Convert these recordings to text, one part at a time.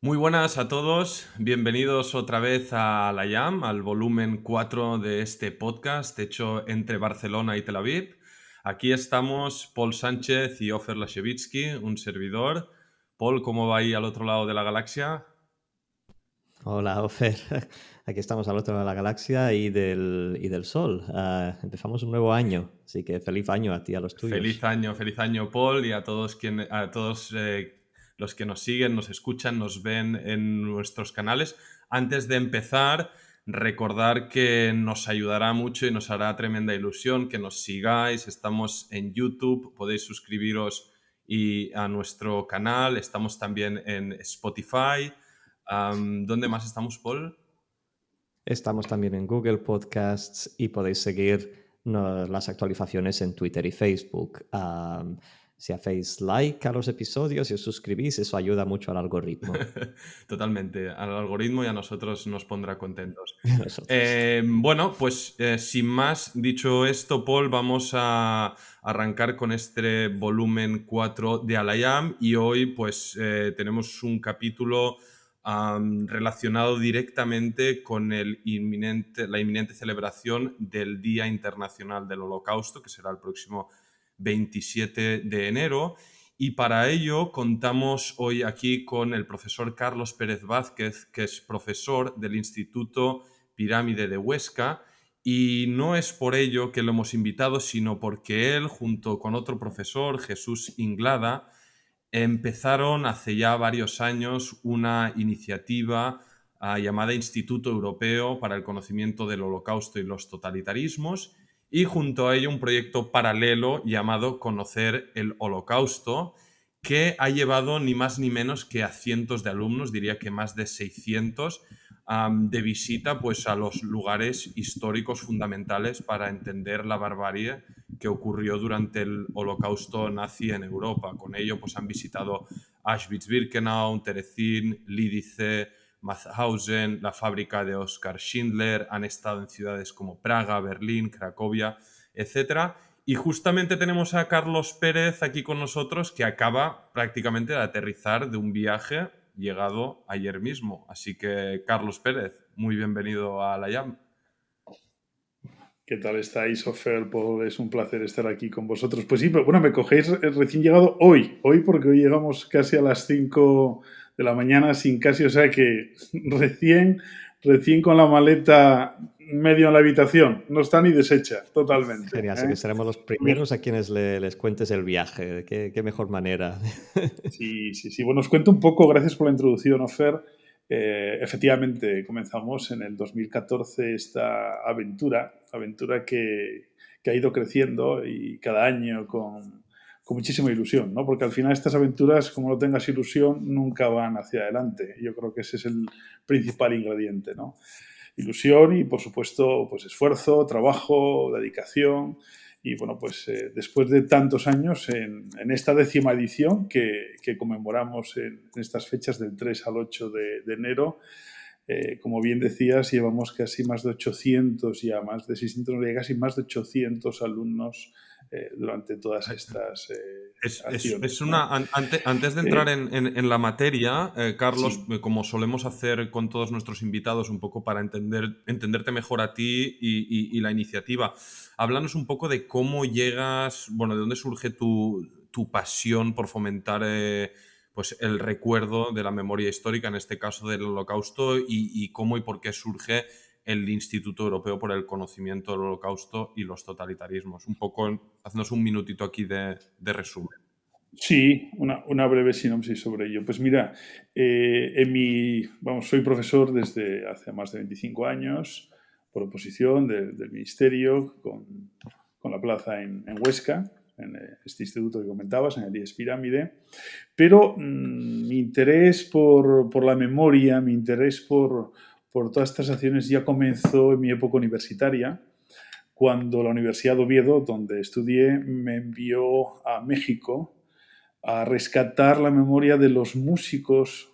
Muy buenas a todos, bienvenidos otra vez a la IAM, al volumen 4 de este podcast hecho entre Barcelona y Tel Aviv. Aquí estamos Paul Sánchez y Ofer Lashevitsky, un servidor. Paul, ¿cómo va ahí al otro lado de la galaxia? Hola, Ofer. Aquí estamos al otro lado de la galaxia y del Sol. Empezamos un nuevo año, así que feliz año a ti y a los tuyos. Feliz año, Paul, y a todos, los que nos siguen, nos escuchan, nos ven en nuestros canales. Antes de empezar, recordar que nos ayudará mucho y nos hará tremenda ilusión que nos sigáis. Estamos en YouTube, podéis suscribiros a nuestro canal. Estamos también en Spotify. ¿Dónde más estamos, Paul? Estamos también en Google Podcasts y podéis seguir las actualizaciones en Twitter y Facebook. Si hacéis like a los episodios y os suscribís, eso ayuda mucho al algoritmo. Totalmente. Al algoritmo y a nosotros nos pondrá contentos. Nosotros. Bueno, pues sin más dicho esto, Paul, vamos a arrancar con este volumen 4 de Alayam y hoy pues tenemos un capítulo relacionado directamente con la inminente celebración del Día Internacional del Holocausto, que será el próximo 27 de enero. Y para ello contamos hoy aquí con el profesor Carlos Pérez Vázquez, que es profesor del Instituto Pirámide de Huesca, y no es por ello que lo hemos invitado, sino porque él, junto con otro profesor, Jesús Inglada, empezaron hace ya varios años una iniciativa llamada Instituto Europeo para el Conocimiento del Holocausto y los Totalitarismos, y junto a ello un proyecto paralelo llamado Conocer el Holocausto, que ha llevado ni más ni menos que a cientos de alumnos, diría que más de 600, de visita pues, a los lugares históricos fundamentales para entender la barbarie que ocurrió durante el Holocausto nazi en Europa. Con ello pues, han visitado Auschwitz-Birkenau, Terezín, Lidice, Mauthausen, la fábrica de Oskar Schindler, han estado en ciudades como Praga, Berlín, Cracovia, etc. Y justamente tenemos a Carlos Pérez aquí con nosotros, que acaba prácticamente de aterrizar de un viaje llegado ayer mismo. Así que, Carlos Pérez, muy bienvenido a la IAM. ¿Qué tal estáis, Ofer? Paul? Es un placer estar aquí con vosotros. Pues sí, pero bueno, me cogéis recién llegado hoy porque hoy llegamos casi a las 5 de la mañana, sin casi, o sea que recién con la maleta medio en la habitación, no está ni deshecha, totalmente. Genial, así que seremos los Mira, primeros a quienes les cuentes el viaje. Qué mejor manera. sí, sí, sí. Bueno, os cuento un poco, gracias por la introducción, Ofer. Efectivamente, comenzamos en el 2014 esta aventura que ha ido creciendo y cada año con muchísima ilusión, ¿no? Porque al final estas aventuras, como no tengas ilusión, nunca van hacia adelante. Yo creo que ese es el principal ingrediente, ¿no? Ilusión y, por supuesto, pues esfuerzo, trabajo, dedicación. Y bueno, pues después de tantos años, en esta 10ª edición que conmemoramos en estas fechas del 3 al 8 de enero, como bien decías, llevamos casi más de 800, ya más de 600, no, ya casi más de 800 alumnos durante todas estas Es acciones, una, ¿no? antes de entrar Eh, en la materia, Carlos, sí, como solemos hacer con todos nuestros invitados, un poco para entenderte mejor a ti y la iniciativa, háblanos un poco de cómo llegas, bueno, de dónde surge tu pasión por fomentar pues el recuerdo de la memoria histórica, en este caso del Holocausto, y cómo y por qué surge el Instituto Europeo por el Conocimiento del Holocausto y los Totalitarismos. Un poco, haznos un minutito aquí de resumen. sí, una breve sinopsis sobre ello. Pues mira, soy profesor desde hace más de 25 años, por oposición del Ministerio, con la plaza en Huesca, en este instituto que comentabas, en el IES Pirámide. Pero mi interés por la memoria, mi interés por todas estas acciones ya comenzó en mi época universitaria, cuando la Universidad de Oviedo, donde estudié, me envió a México a rescatar la memoria de los músicos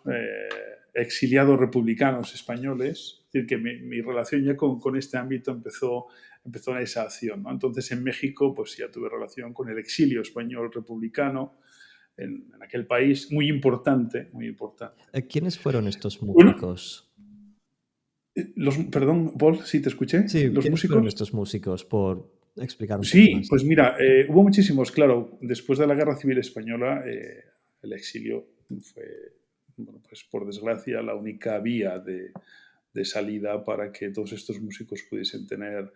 exiliados republicanos españoles. Es decir, que mi relación ya con este ámbito empezó en esa acción, ¿no? Entonces, en México, pues ya tuve relación con el exilio español republicano, en aquel país, muy importante, muy importante. ¿Quiénes fueron estos Bueno, músicos? perdón, Paul, sí te escuché. Sí, ¿Los ¿quiénes fueron músicos? estos músicos? Por explicar un poco Sí, más. pues mira, hubo muchísimos, claro. Después de la Guerra Civil Española, el exilio fue, bueno, pues por desgracia, la única vía de salida para que todos estos músicos pudiesen tener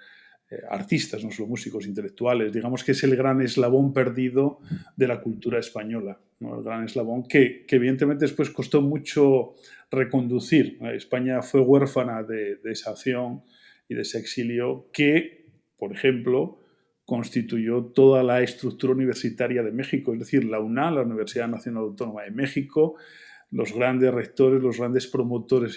artistas, no solo músicos, intelectuales. Digamos que es el gran eslabón perdido de la cultura española, ¿no? El gran eslabón que evidentemente después costó mucho reconducir. España fue huérfana de esa acción y de ese exilio que, por ejemplo, constituyó toda la estructura universitaria de México, es decir, la UNAM, la Universidad Nacional Autónoma de México. Los grandes rectores, los grandes promotores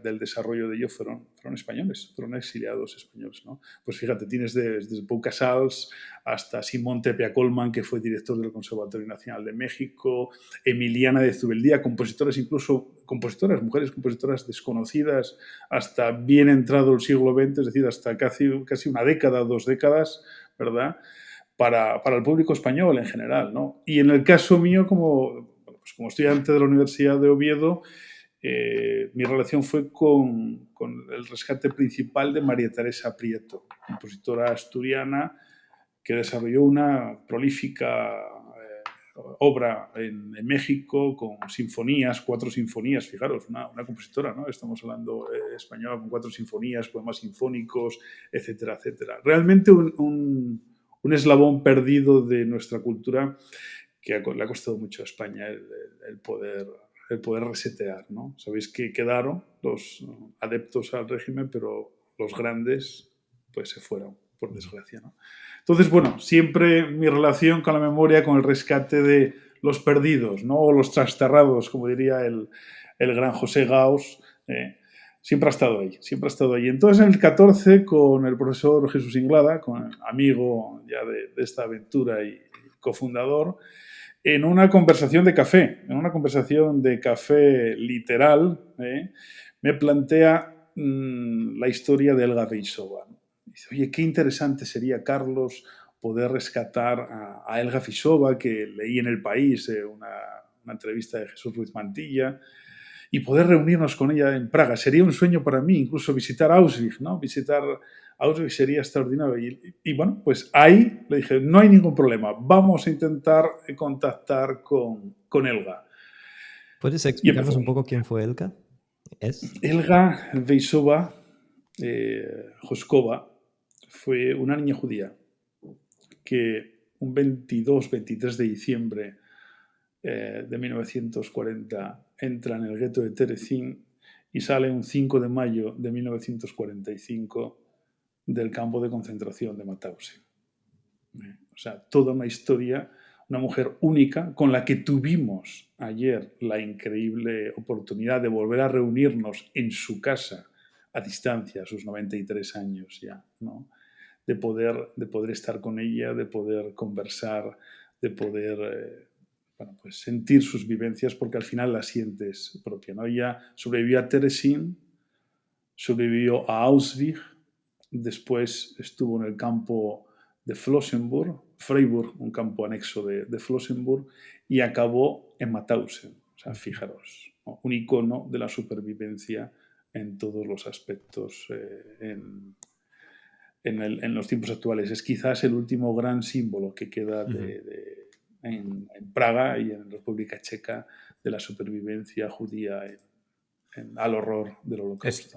del desarrollo de ello fueron españoles, fueron exiliados españoles, ¿no? Pues fíjate, tienes desde Pau Casals hasta Simón Tepia Colman, que fue director del Conservatorio Nacional de México, Emiliana de Zubeldía, compositoras, incluso compositoras, mujeres compositoras desconocidas hasta bien entrado el siglo XX, es decir, hasta casi una década, 2 décadas, ¿verdad? Para el público español en general, ¿no? Y en el caso mío, como estudiante de la Universidad de Oviedo, mi relación fue con el rescate principal de María Teresa Prieto, compositora asturiana que desarrolló una prolífica obra en México con sinfonías, 4 sinfonías, fijaros, una compositora, ¿no? Estamos hablando española con 4 sinfonías, poemas sinfónicos, etcétera, etcétera. Realmente un eslabón perdido de nuestra cultura que le ha costado mucho a España el poder resetear, ¿no? Sabéis que quedaron los adeptos al régimen, pero los grandes pues se fueron, por desgracia, ¿no? Entonces, bueno, siempre mi relación con la memoria, con el rescate de los perdidos, ¿no? O los trasterrados, como diría el gran José Gauss, siempre ha estado ahí, siempre ha estado ahí. Entonces, en el 14, con el profesor Jesús Inglada, con el amigo ya de esta aventura y cofundador, en una conversación de café literal, me plantea la historia de Elga Feisova. Dice, oye, qué interesante sería, Carlos, poder rescatar a Elga Feisova, que leí en El País una entrevista de Jesús Ruiz Mantilla, y poder reunirnos con ella en Praga. Sería un sueño para mí, incluso visitar Auschwitz, ¿no? Visitar Auschwitz sería extraordinario. Y bueno, pues ahí le dije, no hay ningún problema, vamos a intentar contactar con Elga. ¿Puedes Y explicarnos empezó. un poco quién fue Elga? Elga Feisova Joskova fue una niña judía que un 22-23 de diciembre de 1940 entra en el gueto de Terezín y sale un 5 de mayo de 1945 del campo de concentración de Mauthausen. O sea, toda una historia, una mujer única con la que tuvimos ayer la increíble oportunidad de volver a reunirnos en su casa a distancia, a sus 93 años ya, ¿no? De poder estar con ella, de poder conversar, de poder pues sentir sus vivencias, porque al final las sientes propia, ¿no? Ella sobrevivió a Terezín, sobrevivió a Auschwitz, después estuvo en el campo de Flossenburg, Freiburg, un campo anexo de Flossenburg, y acabó en Mauthausen. O sea, fijaros, ¿no? Un icono de la supervivencia en todos los aspectos en los tiempos actuales. Es quizás el último gran símbolo que queda en Praga y en República Checa de la supervivencia judía al horror del Holocausto.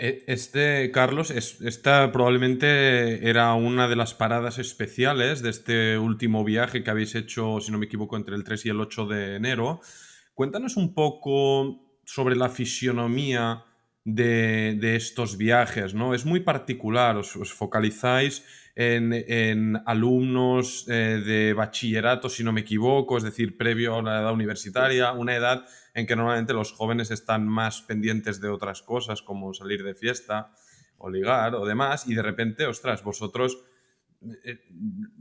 Carlos, esta probablemente era una de las paradas especiales de este último viaje que habéis hecho, si no me equivoco, entre el 3 y el 8 de enero. Cuéntanos un poco sobre la fisionomía de estos viajes, ¿no? Es muy particular, os focalizáis en alumnos de bachillerato, si no me equivoco, es decir, previo a la edad universitaria, una edad en que normalmente los jóvenes están más pendientes de otras cosas, como salir de fiesta o ligar o demás, y de repente, ostras, vosotros,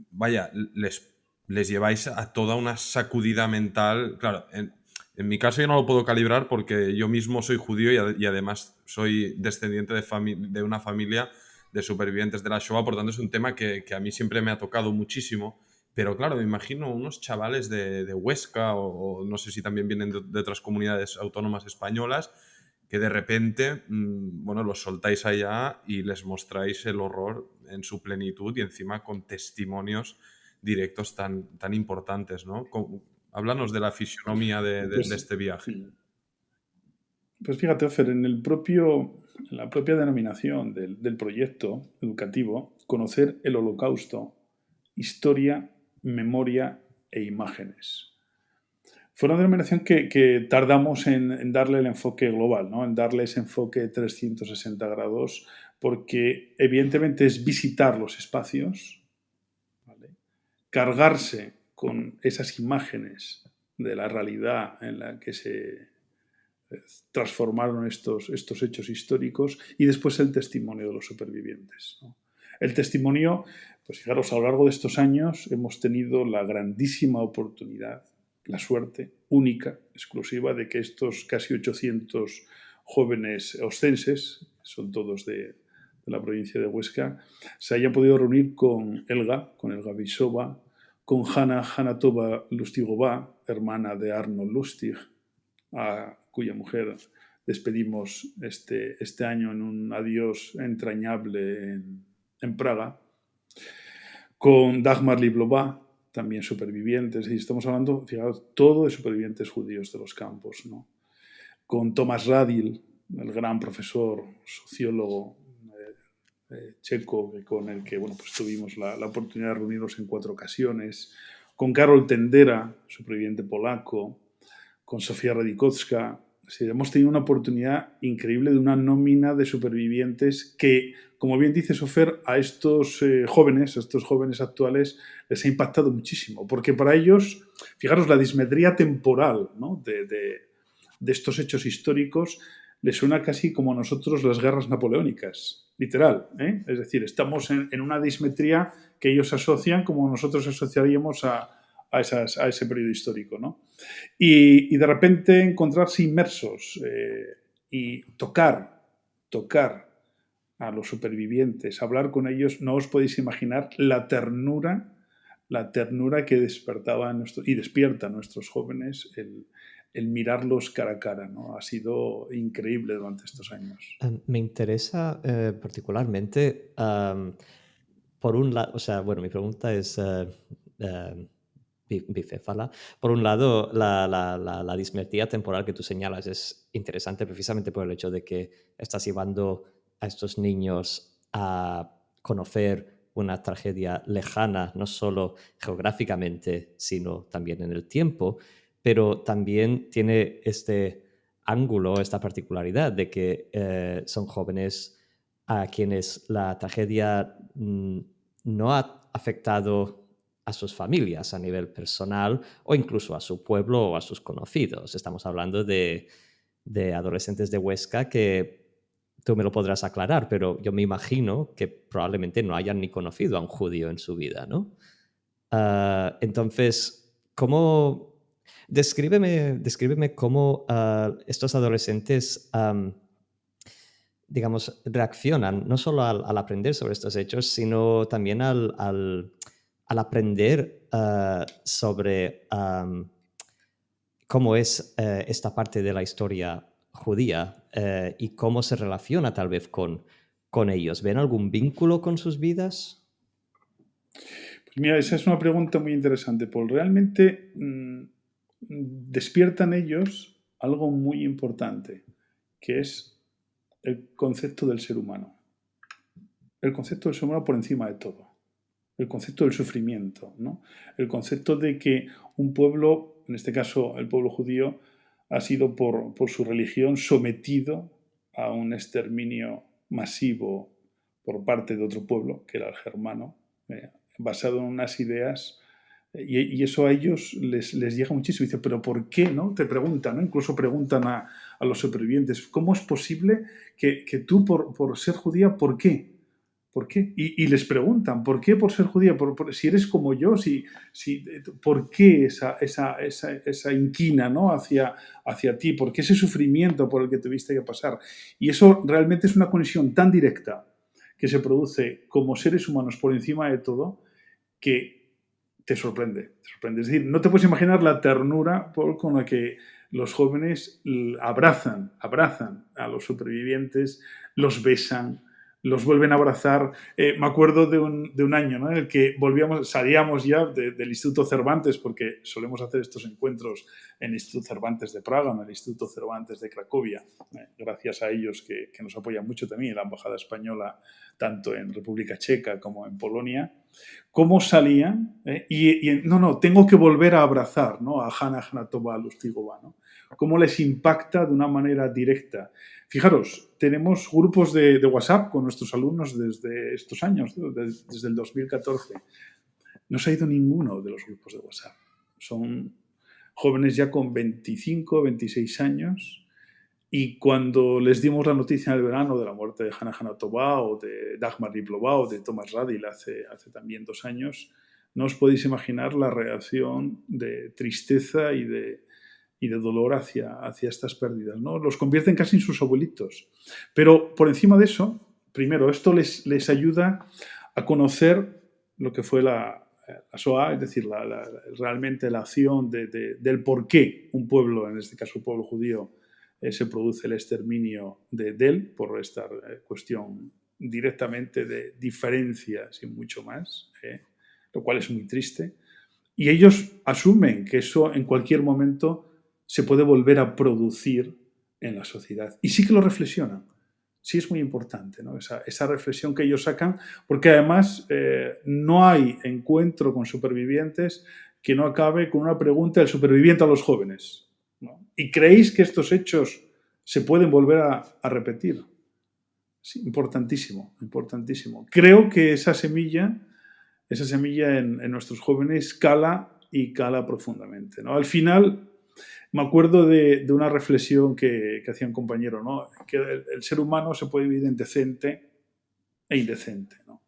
vaya, les lleváis a toda una sacudida mental. Claro, en mi caso yo no lo puedo calibrar porque yo mismo soy judío y además soy descendiente de una familia de supervivientes de la Shoah, por tanto es un tema que a mí siempre me ha tocado muchísimo, Pero claro, me imagino unos chavales de Huesca o no sé si también vienen de otras comunidades autónomas españolas que de repente, bueno, los soltáis allá y les mostráis el horror en su plenitud y encima con testimonios directos tan importantes, ¿no? Háblanos de la fisionomía de Pues, este viaje. pues fíjate, Ofer, en la propia denominación del proyecto educativo, conocer el Holocausto, historia, memoria e imágenes. Fue una denominación que tardamos en darle el enfoque global, ¿no? En darle ese enfoque 360 grados, porque evidentemente es visitar los espacios, ¿vale? Cargarse con esas imágenes de la realidad en la que se transformaron estos hechos históricos y después el testimonio de los supervivientes, ¿no? El testimonio, pues fijaros, a lo largo de estos años hemos tenido la grandísima oportunidad, la suerte única, exclusiva, de que estos casi 800 jóvenes oscenses, son todos de la provincia de Huesca, se hayan podido reunir con Elga Visova, con Hanna Tova Lustigova, hermana de Arnold Lustig, a cuya mujer despedimos este año en un adiós entrañable en Praga, con Dagmar Liblova, también supervivientes, y estamos hablando, fijaos, todo de supervivientes judíos de los campos, ¿no? Con Thomas Radil, el gran profesor, sociólogo checo, con el que bueno, pues tuvimos la oportunidad de reunirnos en 4 ocasiones, con Karol Tendera, superviviente polaco, con Sofía Radikowska. Sí, hemos tenido una oportunidad increíble de una nómina de supervivientes que, como bien dice Sofer, a estos jóvenes actuales, les ha impactado muchísimo. Porque para ellos, fijaros, la dismetría temporal, ¿no? de estos hechos históricos les suena casi como a nosotros las guerras napoleónicas, literal, ¿eh? Es decir, estamos en una dismetría que ellos asocian como nosotros asociaríamos a ese periodo histórico, ¿no? Y de repente encontrarse inmersos y tocar a los supervivientes, hablar con ellos, no os podéis imaginar la ternura que despertaba y despierta a nuestros jóvenes el mirarlos cara a cara, ¿no? Ha sido increíble durante estos años. Me interesa particularmente, por un lado, o sea, bueno, mi pregunta es bicéfala. Por un lado, la dismetría temporal que tú señalas es interesante precisamente por el hecho de que estás llevando a estos niños a conocer una tragedia lejana, no solo geográficamente, sino también en el tiempo, pero también tiene este ángulo, esta particularidad de que son jóvenes a quienes la tragedia no ha afectado a sus familias a nivel personal o incluso a su pueblo o a sus conocidos. Estamos hablando de adolescentes de Huesca que tú me lo podrás aclarar, pero yo me imagino que probablemente no hayan ni conocido a un judío en su vida, ¿no? Entonces, ¿cómo? Descríbeme cómo estos adolescentes, digamos, reaccionan no solo al aprender sobre estos hechos, sino también al aprender sobre cómo es esta parte de la historia judía y cómo se relaciona tal vez con ellos. ¿Ven algún vínculo con sus vidas? Pues mira, esa es una pregunta muy interesante, Paul. Realmente despiertan ellos algo muy importante, que es el concepto del ser humano. El concepto del ser humano por encima de todo. El concepto del sufrimiento, ¿no? El concepto de que un pueblo, en este caso el pueblo judío, ha sido por su religión sometido a un exterminio masivo por parte de otro pueblo, que era el germano, basado en unas ideas, y eso a ellos les llega muchísimo. Dice, pero ¿por qué? ¿No? Te preguntan, ¿no? Incluso preguntan a los supervivientes, ¿cómo es posible que tú por ser judía, ¿por qué? ¿Por qué? Y les preguntan, ¿por qué por ser judía? Si eres como yo, ¿por qué esa inquina, ¿no? hacia ti? ¿Por qué ese sufrimiento por el que tuviste que pasar? Y eso realmente es una conexión tan directa que se produce como seres humanos por encima de todo, que te sorprende, te sorprende. Es decir, no te puedes imaginar la ternura con la que los jóvenes abrazan a los supervivientes, los besan, los vuelven a abrazar. Me acuerdo de un año, ¿no?, en el que salíamos ya del Instituto Cervantes, porque solemos hacer estos encuentros en el Instituto Cervantes de Praga, en el Instituto Cervantes de Cracovia, gracias a ellos que nos apoyan mucho también, la Embajada Española, tanto en República Checa como en Polonia. Cómo salían, no, tengo que volver a abrazar, ¿no?, a Hanna Hnatova Lustigova, ¿no? Cómo les impacta de una manera directa. Fijaros, tenemos grupos de WhatsApp con nuestros alumnos desde estos años, desde el 2014. No se ha ido ninguno de los grupos de WhatsApp. Son jóvenes ya con 25, 26 años, y cuando les dimos la noticia en el verano de la muerte de Hanna Hnatova o de Dagmar Riplova o de Thomas Radil hace también 2 años, no os podéis imaginar la reacción de tristeza y de dolor hacia estas pérdidas, ¿no? Los convierten casi en sus abuelitos. Pero por encima de eso, primero, esto les ayuda a conocer lo que fue la Shoah, es decir, realmente la acción del por qué un pueblo, en este caso el pueblo judío, se produce el exterminio de él, por esta cuestión directamente de diferencias y mucho más, lo cual es muy triste. Y ellos asumen que eso en cualquier momento se puede volver a producir en la sociedad. Y sí que lo reflexionan. Sí es muy importante, ¿no?, esa reflexión que ellos sacan, porque además no hay encuentro con supervivientes que no acabe con una pregunta del superviviente a los jóvenes, ¿no? ¿Y creéis que estos hechos se pueden volver a repetir? Sí, importantísimo, importantísimo. Creo que esa semilla en nuestros jóvenes cala y cala profundamente, ¿no? Al final, me acuerdo de una reflexión que hacía un compañero, ¿no?, que el ser humano se puede dividir en decente e indecente, ¿no?,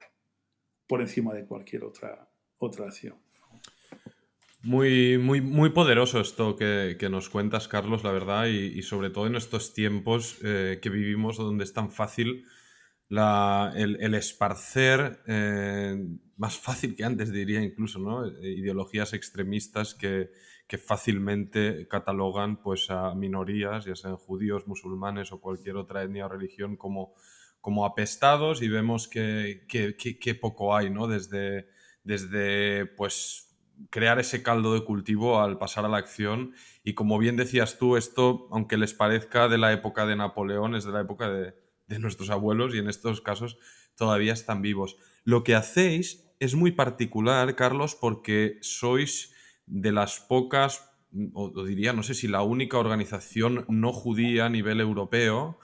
por encima de cualquier otra acción. Muy, muy, muy poderoso esto que nos cuentas, Carlos, la verdad, y sobre todo en estos tiempos que vivimos, donde es tan fácil el esparcer, más fácil que antes, diría incluso, ¿no?, ideologías extremistas que fácilmente catalogan, pues, a minorías, ya sean judíos, musulmanes o cualquier otra etnia o religión, como apestados, y vemos que poco hay, ¿no?, desde pues, crear ese caldo de cultivo al pasar a la acción. Y como bien decías tú, esto, aunque les parezca de la época de Napoleón, es de la época de nuestros abuelos, y en estos casos todavía están vivos. Lo que hacéis es muy particular, Carlos, porque sois de las pocas, o diría, no sé si la única organización no judía a nivel europeo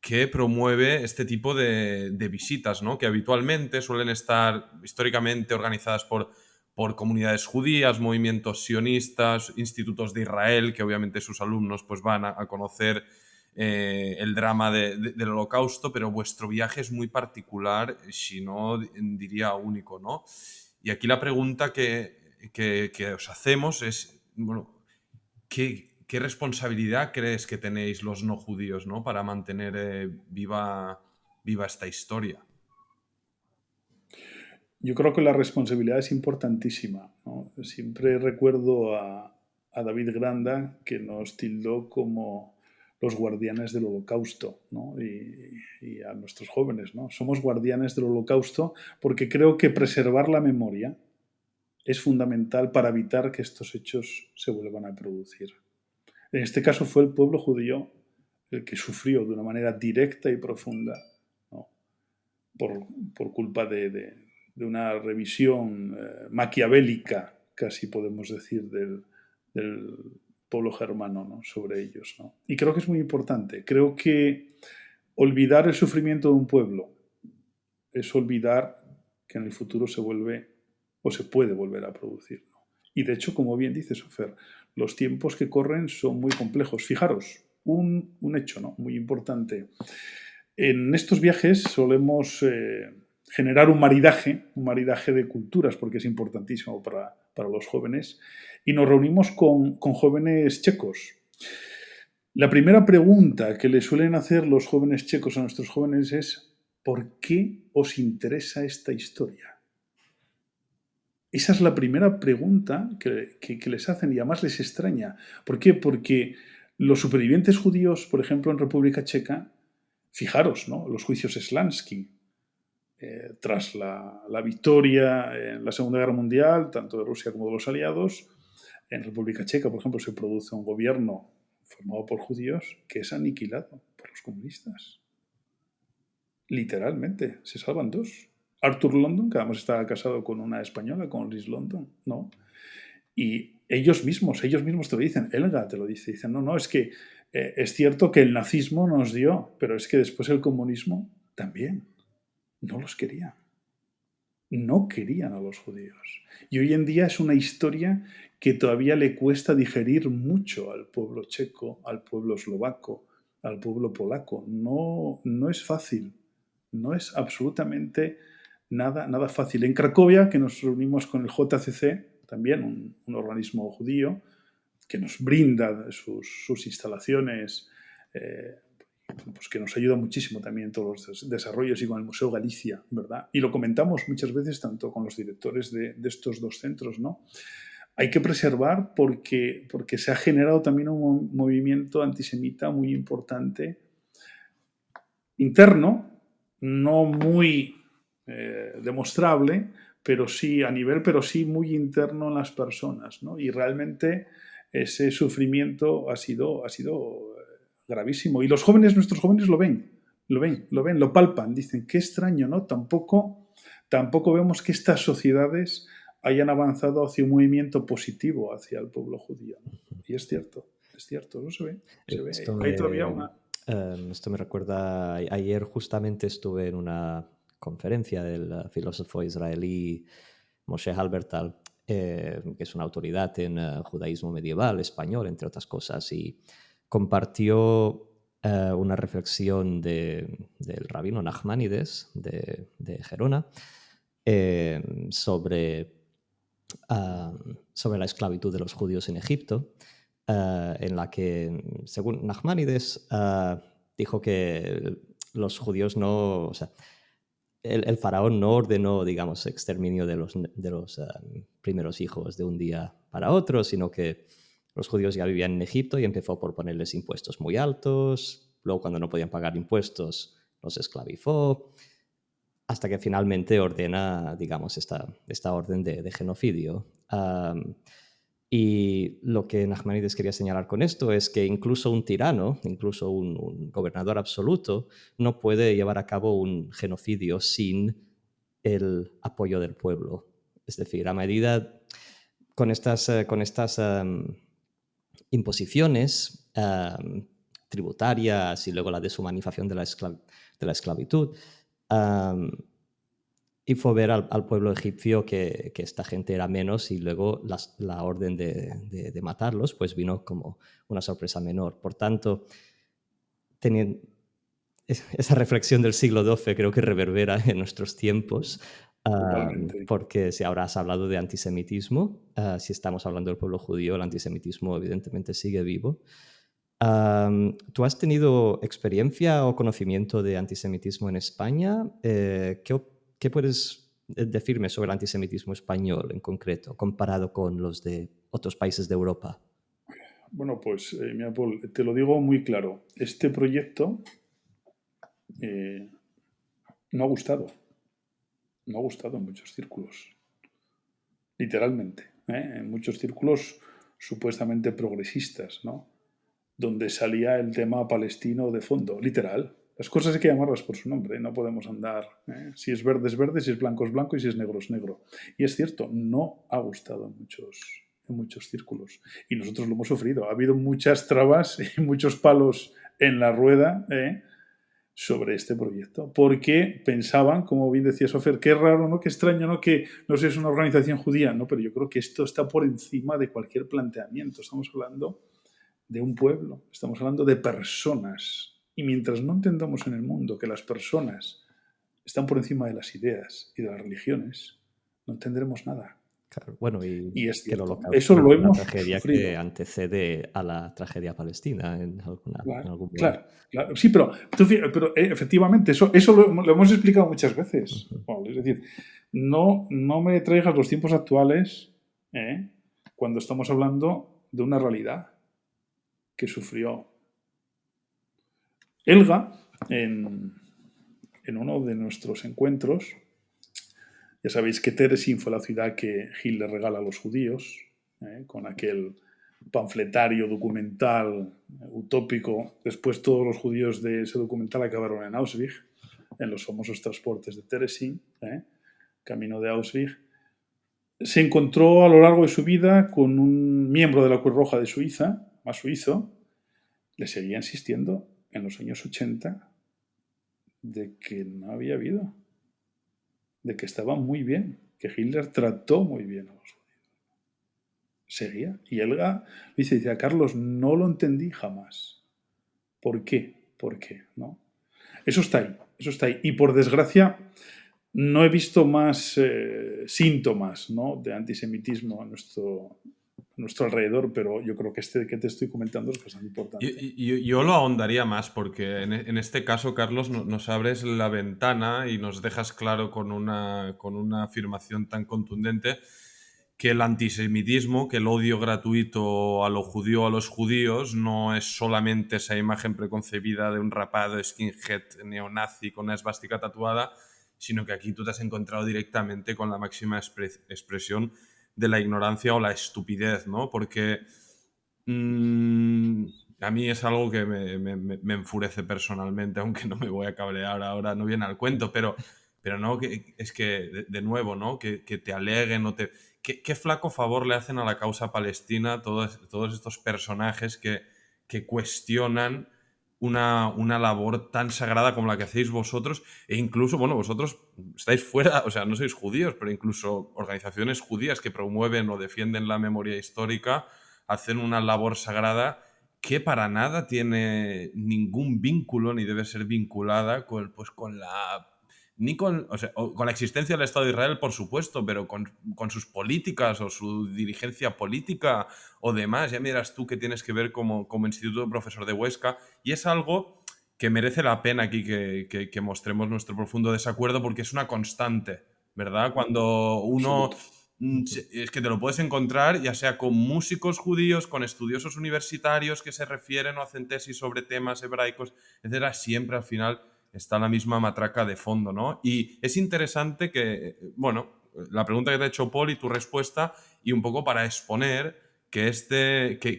que promueve este tipo de visitas, ¿no?, que habitualmente suelen estar históricamente organizadas por comunidades judías, movimientos sionistas, institutos de Israel, que obviamente sus alumnos pues, van a conocer el drama del Holocausto, pero vuestro viaje es muy particular, si no diría único, ¿no? Y aquí la pregunta que os hacemos es, bueno, ¿qué responsabilidad crees que tenéis los no judíos, ¿no?, para mantener viva esta historia? Yo creo que la responsabilidad es importantísima, ¿no? Siempre recuerdo a David Granda, que nos tildó como los guardianes del Holocausto, ¿no?, y a nuestros jóvenes, ¿no? Somos guardianes del Holocausto porque creo que preservar la memoria es fundamental para evitar que estos hechos se vuelvan a producir. En este caso fue el pueblo judío el que sufrió de una manera directa y profunda, ¿no?, por culpa de una revisión maquiavélica, casi podemos decir, del pueblo germano, ¿no?, sobre ellos, ¿no? Y creo que es muy importante. Creo que olvidar el sufrimiento de un pueblo es olvidar que en el futuro se vuelve o se puede volver a producir, ¿no? Y de hecho, como bien dice Sofer, los tiempos que corren son muy complejos. Fijaros, un hecho, ¿no?, muy importante. En estos viajes solemos generar un maridaje de culturas, porque es importantísimo para los jóvenes, y nos reunimos con jóvenes checos. La primera pregunta que le suelen hacer los jóvenes checos a nuestros jóvenes es: ¿por qué os interesa esta historia? Esa es la primera pregunta que les hacen y además les extraña. ¿Por qué? Porque los supervivientes judíos, por ejemplo, en República Checa, fijaros, ¿no? Los juicios Slansky, tras la victoria en la Segunda Guerra Mundial, tanto de Rusia como de los aliados, en República Checa, por ejemplo, se produce un gobierno formado por judíos que es aniquilado por los comunistas. Literalmente, se salvan dos. Arthur London, que además estaba casado con una española, con Liz London, ¿no? Y ellos mismos te lo dicen, Elga te lo dice, dicen, no, es que es cierto que el nazismo nos dio, pero es que después el comunismo también no los quería. No querían a los judíos. Y hoy en día es una historia que todavía le cuesta digerir mucho al pueblo checo, al pueblo eslovaco, al pueblo polaco. No es fácil. No es absolutamente nada fácil. En Cracovia, que nos reunimos con el JCC, también un organismo judío, que nos brinda sus instalaciones, pues que nos ayuda muchísimo también en todos los desarrollos y con el Museo Galicia, ¿verdad? Y lo comentamos muchas veces tanto con los directores de estos dos centros, ¿no? Hay que preservar porque se ha generado también un movimiento antisemita muy importante, interno, no muy demostrable, pero sí a nivel, pero sí muy interno en las personas, ¿no? Y realmente ese sufrimiento ha sido gravísimo. Y los jóvenes, nuestros jóvenes lo ven, lo palpan, dicen, qué extraño, ¿no? Tampoco vemos que estas sociedades hayan avanzado hacia un movimiento positivo hacia el pueblo judío, ¿no? Y es cierto, eso se ve. Hay todavía una... Esto me recuerda, ayer justamente estuve en una conferencia del filósofo israelí Moshe Halbertal, que es una autoridad en judaísmo medieval, español, entre otras cosas, y compartió una reflexión del rabino Nachmanides de Gerona sobre la esclavitud de los judíos en Egipto, en la que, según Nachmanides, dijo que los judíos no... O sea, el faraón no ordenó, digamos, exterminio de los primeros hijos de un día para otro, sino que los judíos ya vivían en Egipto y empezó por ponerles impuestos muy altos. Luego, cuando no podían pagar impuestos, los esclavizó, hasta que finalmente ordena, digamos, esta orden de genocidio. Y lo que Nachmanides quería señalar con esto es que incluso un tirano, incluso un gobernador absoluto, no puede llevar a cabo un genocidio sin el apoyo del pueblo. Es decir, a medida con estas imposiciones tributarias y luego la deshumanización de la esclavitud, hizo ver al pueblo egipcio que esta gente era menos, y luego la orden de matarlos pues vino como una sorpresa menor. Por tanto, esa reflexión del siglo XII creo que reverbera en nuestros tiempos, porque si ahora has hablado de antisemitismo, si estamos hablando del pueblo judío, el antisemitismo evidentemente sigue vivo. ¿Tú has tenido experiencia o conocimiento de antisemitismo en España? ¿Qué puedes decirme sobre el antisemitismo español en concreto, comparado con los de otros países de Europa? Bueno, pues, mira, Paul, te lo digo muy claro. Este proyecto no ha gustado. No ha gustado en muchos círculos. Literalmente. En muchos círculos supuestamente progresistas, ¿no? Donde salía el tema palestino de fondo, literal. Las cosas hay que llamarlas por su nombre, no podemos andar. Si es verde, si es blanco es blanco y si es negro es negro. Y es cierto, no ha gustado en muchos círculos. Y nosotros lo hemos sufrido. Ha habido muchas trabas y muchos palos en la rueda sobre este proyecto. Porque pensaban, como bien decía Sofer, qué raro, ¿no? Qué extraño, ¿no? Que no sé, es una organización judía, ¿no? Pero yo creo que esto está por encima de cualquier planteamiento. Estamos hablando de un pueblo, estamos hablando de personas. Y mientras no entendamos en el mundo que las personas están por encima de las ideas y de las religiones, no entenderemos nada. Claro, bueno, y es que el cierto. Holocausto Eso lo es una hemos tragedia sufrido. que antecede a la tragedia palestina en algún modo. Claro. Sí, pero efectivamente, eso lo hemos explicado muchas veces. Bueno, es decir, No me traigas los tiempos actuales, cuando estamos hablando de una realidad que sufrió Elga en uno de nuestros encuentros. Ya sabéis que Terezín fue la ciudad que Hitler regala a los judíos, con aquel panfletario documental utópico. Después todos los judíos de ese documental acabaron en Auschwitz, en los famosos transportes de Terezín, camino de Auschwitz. Se encontró a lo largo de su vida con un miembro de la Cruz Roja de Suiza, más suizo. Le seguía insistiendo en los años 80 de que no había habido, de que estaba muy bien, que Hitler trató muy bien a los judíos. Seguía. Y Elga decía, Carlos, no lo entendí jamás. ¿Por qué? ¿Por qué? ¿No? Eso está ahí, eso está ahí. Y por desgracia, no he visto más síntomas, ¿no?, de antisemitismo a nuestro alrededor, pero yo creo que este que te estoy comentando es bastante importante. Yo lo ahondaría más porque en este caso, Carlos, nos abres la ventana y nos dejas claro con una afirmación tan contundente que el antisemitismo, que el odio gratuito a lo judío, a los judíos, no es solamente esa imagen preconcebida de un rapado skinhead neonazi con una esvástica tatuada, sino que aquí tú te has encontrado directamente con la máxima expresión de la ignorancia o la estupidez, ¿no? Porque a mí es algo que me enfurece personalmente, aunque no me voy a cabrear ahora, no viene al cuento, pero no, es que, de nuevo, ¿no? Que te aleguen o te... ¿Qué flaco favor le hacen a la causa palestina todos estos personajes que cuestionan una labor tan sagrada como la que hacéis vosotros? E incluso, bueno, vosotros estáis fuera, o sea, no sois judíos, pero incluso organizaciones judías que promueven o defienden la memoria histórica hacen una labor sagrada que para nada tiene ningún vínculo ni debe ser vinculada con la... Ni con, o sea, con la existencia del Estado de Israel, por supuesto, pero con sus políticas o su dirigencia política o demás. Ya miras tú qué tienes que ver como instituto de profesor de Huesca. Y es algo que merece la pena aquí que mostremos nuestro profundo desacuerdo porque es una constante, ¿verdad? Cuando uno... Es que te lo puedes encontrar ya sea con músicos judíos, con estudiosos universitarios que se refieren o hacen tesis sobre temas hebraicos, etcétera. Siempre al final está la misma matraca de fondo, ¿no? Y es interesante que, bueno, la pregunta que te ha hecho Paul y tu respuesta, y un poco para exponer que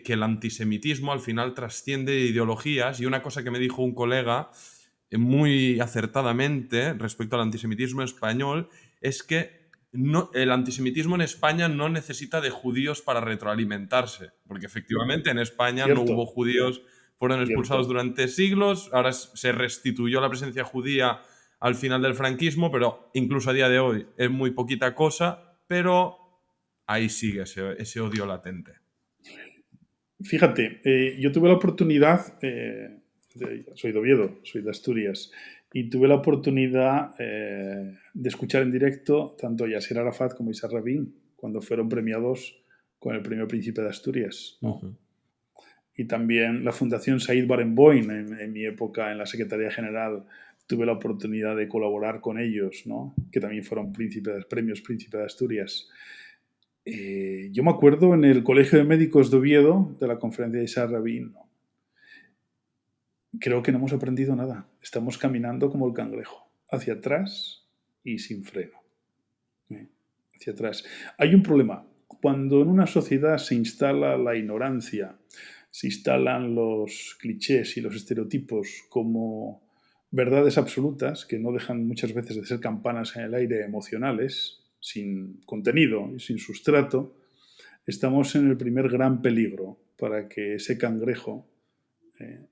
el antisemitismo al final trasciende ideologías, y una cosa que me dijo un colega muy acertadamente respecto al antisemitismo español es que el antisemitismo en España no necesita de judíos para retroalimentarse, porque efectivamente en España no Cierto, hubo judíos, fueron expulsados cierto. durante siglos, ahora se restituyó la presencia judía al final del franquismo, pero incluso a día de hoy es muy poquita cosa, pero ahí sigue ese odio latente. Fíjate, yo tuve la oportunidad, soy de Oviedo, soy de Asturias, y tuve la oportunidad de escuchar en directo tanto a Yasser Arafat como a Isaac Rabin cuando fueron premiados con el Premio Príncipe de Asturias, ¿no? Ujú. Y también la Fundación Said Barenboim, en mi época en la Secretaría General, tuve la oportunidad de colaborar con ellos, ¿no?, que también fueron premios Príncipe de Asturias. Yo me acuerdo en el Colegio de Médicos de Oviedo, de la conferencia de Isaac Rabin, ¿no? Creo que no hemos aprendido nada. Estamos caminando como el cangrejo, hacia atrás y sin freno. Hacia atrás. Hay un problema. Cuando en una sociedad se instala la ignorancia, se instalan los clichés y los estereotipos como verdades absolutas, que no dejan muchas veces de ser campanas en el aire emocionales, sin contenido y sin sustrato, estamos en el primer gran peligro para que ese cangrejo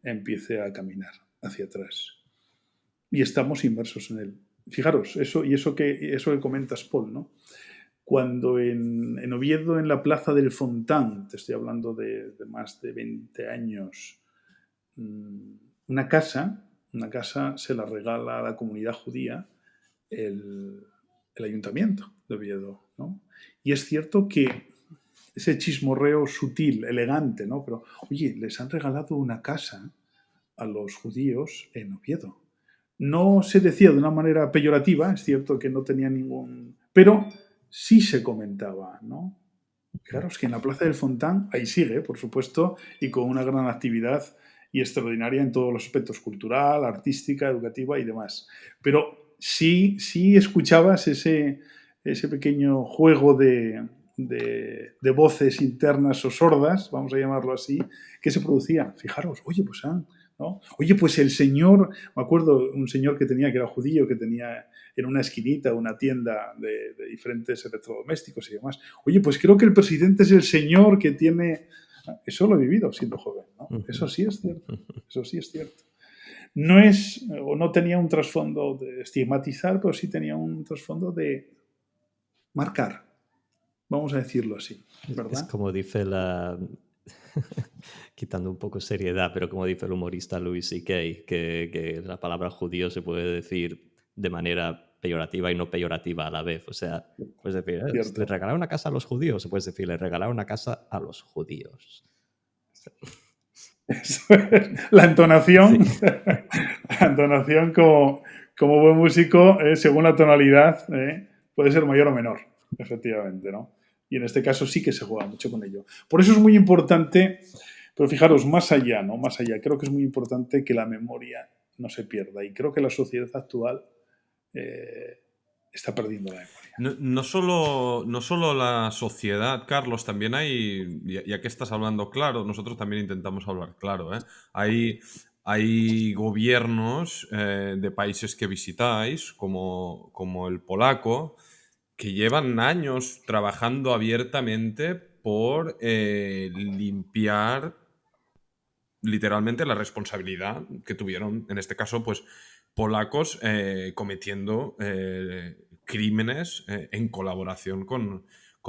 empiece a caminar hacia atrás. Y estamos inmersos en él. Fijaros, eso que comentas, Paul, ¿no? Cuando en Oviedo, en la plaza del Fontán, te estoy hablando de más de 20 años, una casa se la regala a la comunidad judía el ayuntamiento de Oviedo, ¿no? Y es cierto que ese chismorreo sutil, elegante, ¿no? Pero, oye, les han regalado una casa a los judíos en Oviedo. No se decía de una manera peyorativa, es cierto que no tenía ningún pero sí se comentaba, ¿no? Fijaros que en la Plaza del Fontán, ahí sigue, por supuesto, y con una gran actividad y extraordinaria en todos los aspectos, cultural, artística, educativa y demás. Pero sí escuchabas ese pequeño juego de voces internas o sordas, vamos a llamarlo así, que se producía. Fijaros, oye, pues ¿no? Oye, pues el señor, me acuerdo un señor que era judío, que tenía en una esquinita una tienda de diferentes electrodomésticos y demás. Oye, pues creo que el presidente es el señor que tiene... Eso lo he vivido siendo joven, ¿no? Eso sí es cierto, eso sí es cierto. No es, o no tenía un trasfondo de estigmatizar, pero sí tenía un trasfondo de marcar, vamos a decirlo así, ¿verdad? Es como dice quitando un poco seriedad, pero como dice el humorista Louis C.K., que la palabra judío se puede decir de manera peyorativa y no peyorativa a la vez. O sea, puedes decir, Cierto. le regalaron una casa a los judíos, o puedes decir, le regalaron una casa a los judíos. Eso es. La entonación, Sí. la entonación como buen músico, según la tonalidad, puede ser mayor o menor, efectivamente, ¿no? Y en este caso sí que se juega mucho con ello. Por eso es muy importante, pero fijaros, más allá, ¿no? Más allá, creo que es muy importante que la memoria no se pierda. Y creo que la sociedad actual está perdiendo la memoria. No solo la sociedad, Carlos, también hay, ya que estás hablando claro, nosotros también intentamos hablar claro, ¿eh? Hay gobiernos de países que visitáis, como el polaco, que llevan años trabajando abiertamente por limpiar literalmente la responsabilidad que tuvieron, en este caso, pues polacos cometiendo crímenes en colaboración con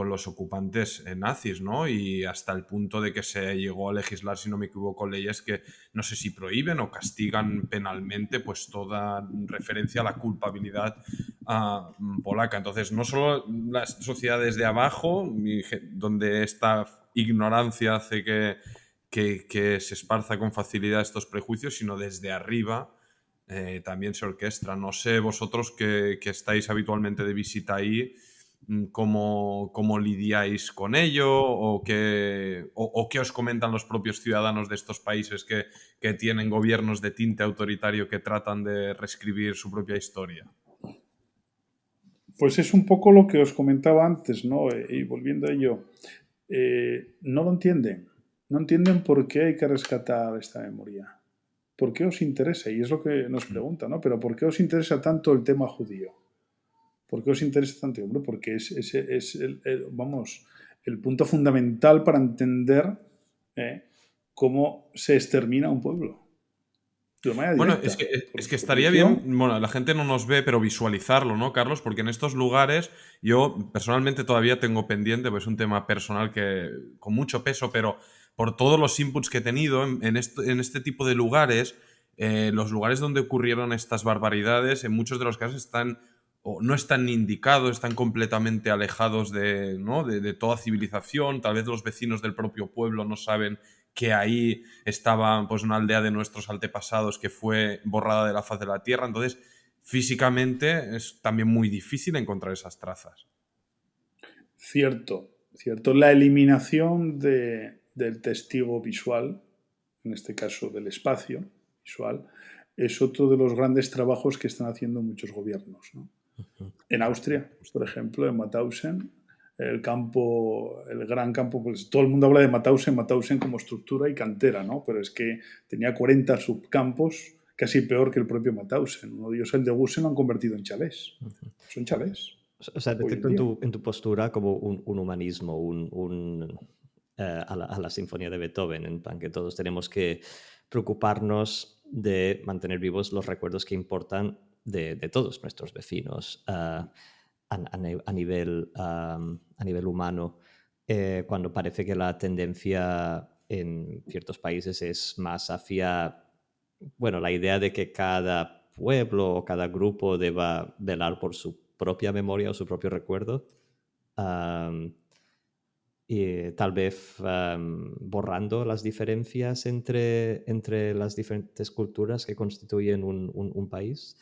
los ocupantes nazis, ¿no? Y hasta el punto de que se llegó a legislar, si no me equivoco, leyes que no sé si prohíben o castigan penalmente pues toda referencia a la culpabilidad polaca. Entonces, no solo las sociedades de abajo, donde esta ignorancia hace que se esparza con facilidad estos prejuicios, sino desde arriba también se orquestra. No sé vosotros que estáis habitualmente de visita ahí, cómo lidiáis con ello o qué os comentan los propios ciudadanos de estos países que tienen gobiernos de tinte autoritario que tratan de reescribir su propia historia. Pues es un poco lo que os comentaba antes, ¿no? Y volviendo a ello, no lo entienden. No entienden por qué hay que rescatar esta memoria. ¿Por qué os interesa? Y es lo que nos pregunta, ¿no? Pero ¿por qué os interesa tanto el tema judío? ¿Por qué os interesa tanto? Hombre, porque es el punto fundamental para entender cómo se extermina un pueblo. De manera Bueno, directa. es Por que su estaría religión. bien, bueno, la gente no nos ve, pero visualizarlo, ¿no, Carlos? Porque en estos lugares yo personalmente todavía tengo pendiente, pues es un tema personal que con mucho peso, pero por todos los inputs que he tenido en este tipo de lugares, los lugares donde ocurrieron estas barbaridades, en muchos de los casos están o no están ni indicados, están completamente alejados ¿no? de toda civilización, tal vez los vecinos del propio pueblo no saben que ahí estaba pues una aldea de nuestros antepasados que fue borrada de la faz de la tierra. Entonces, físicamente es también muy difícil encontrar esas trazas. Cierto, cierto. La eliminación del testigo visual, en este caso del espacio visual, es otro de los grandes trabajos que están haciendo muchos gobiernos, ¿no? En Austria, por ejemplo, en Mauthausen, el gran campo, pues todo el mundo habla de Mauthausen como estructura y cantera, ¿no? Pero es que tenía 40 subcampos, casi peor que el propio Mauthausen. Uno de ellos, el de Gusen, lo han convertido en chalés. Son chalés. O sea, Hoy en detecto día. en tu postura como un humanismo, a la sinfonía de Beethoven, en plan que todos tenemos que preocuparnos de mantener vivos los recuerdos que importan de todos nuestros vecinos a nivel humano, cuando parece que la tendencia en ciertos países es más hacia, bueno, la idea de que cada pueblo o cada grupo deba velar por su propia memoria o su propio recuerdo, am, y tal vez borrando las diferencias entre las diferentes culturas que constituyen un país.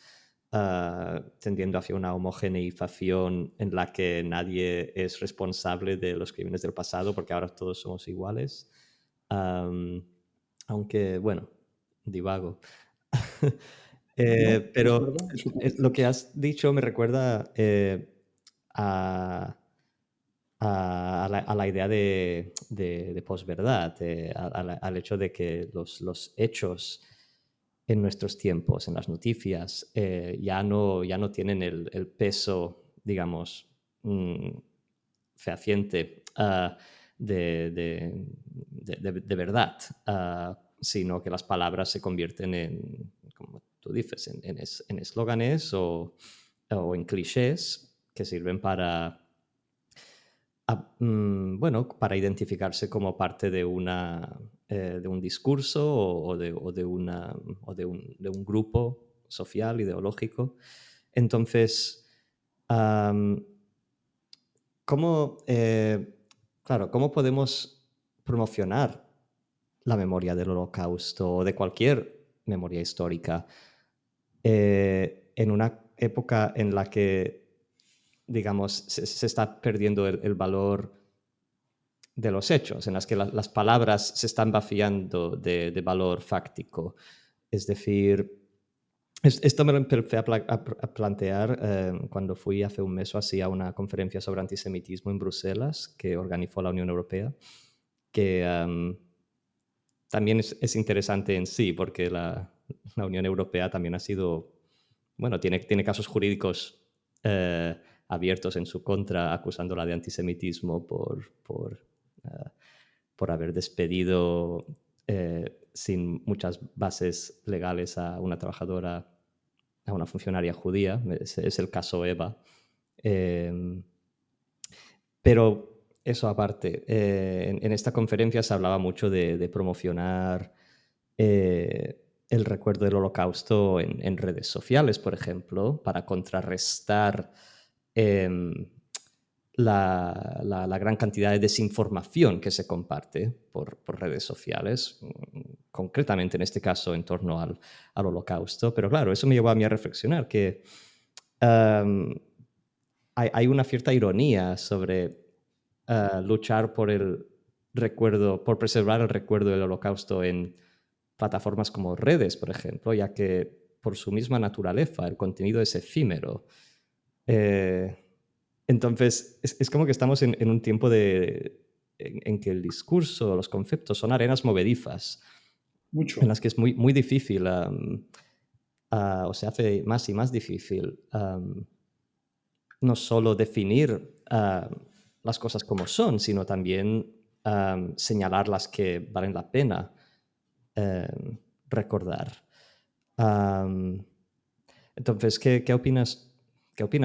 tendiendo hacia una homogeneización en la que nadie es responsable de los crímenes del pasado porque ahora todos somos iguales. Aunque, bueno, divago. No, es Pero verdad, eso lo parece. que has dicho me recuerda a, a la idea de posverdad, al hecho de que los hechos en nuestros tiempos, en las noticias, ya no tienen el peso, digamos, mm, fehaciente de verdad, sino que las palabras se convierten en, como tú dices, en eslóganes o en clichés que sirven para, bueno, para identificarse como parte de un discurso de un grupo social, ideológico. Entonces, am, ¿cómo, claro, cómo podemos promocionar la memoria del Holocausto o de cualquier memoria histórica en una época en la que, digamos, se está perdiendo el valor de los hechos, en las que las palabras se están vaciando de valor fáctico? Es decir, esto me lo empecé a plantear cuando fui hace un mes o así a una conferencia sobre antisemitismo en Bruselas que organizó la Unión Europea, que también es interesante en sí, porque la Unión Europea también ha sido, bueno, tiene casos jurídicos abiertos en su contra, acusándola de antisemitismo por haber despedido sin muchas bases legales a una trabajadora, a una funcionaria judía. Es el caso Eva. Pero eso aparte, en esta conferencia se hablaba mucho de promocionar el recuerdo del Holocausto en redes sociales, por ejemplo, para contrarrestar em, la gran cantidad de desinformación que se comparte por redes sociales, concretamente en este caso en torno al Holocausto. Pero claro, eso me llevó a mí a reflexionar que em, hay una cierta ironía sobre luchar por el recuerdo, por preservar el recuerdo del Holocausto en plataformas como redes, por ejemplo, ya que por su misma naturaleza el contenido es efímero. Eh, entonces, es como que estamos en un tiempo en que el discurso, los conceptos son arenas movedizas, en Mucho. las que es muy, muy difícil, o se hace más y más difícil, no solo definir las cosas como son, sino también señalar las que valen la pena recordar. Am, entonces, qué opinas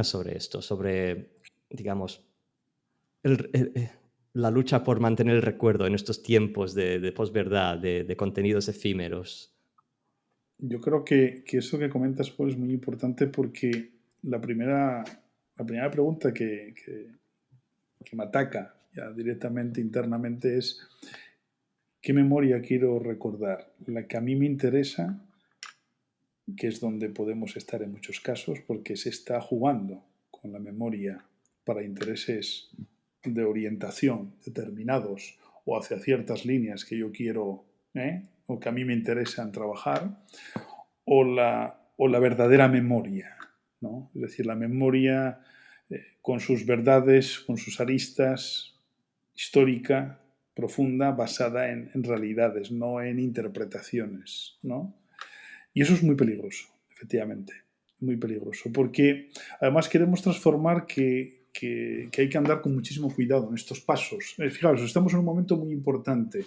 sobre esto? Sobre, digamos, el- el- eh, la lucha por mantener el recuerdo en estos tiempos de posverdad, de contenidos efímeros. Yo creo que eso que comentas, Paul, es muy importante porque la primera, la primera pregunta que me ataca ya directamente internamente es ¿qué memoria quiero recordar? La que a mí me interesa, que es donde podemos estar en muchos casos, porque se está jugando con la memoria para intereses de orientación determinados o hacia ciertas líneas que yo quiero o que a mí me interesan trabajar, o la verdadera memoria, ¿no? Es decir, la memoria con sus verdades, con sus aristas, histórica, profunda, basada en realidades, no en interpretaciones, ¿no? Y eso es muy peligroso, efectivamente, muy peligroso, porque además queremos transformar que hay que andar con muchísimo cuidado en estos pasos. Fijaros, estamos en un momento muy importante.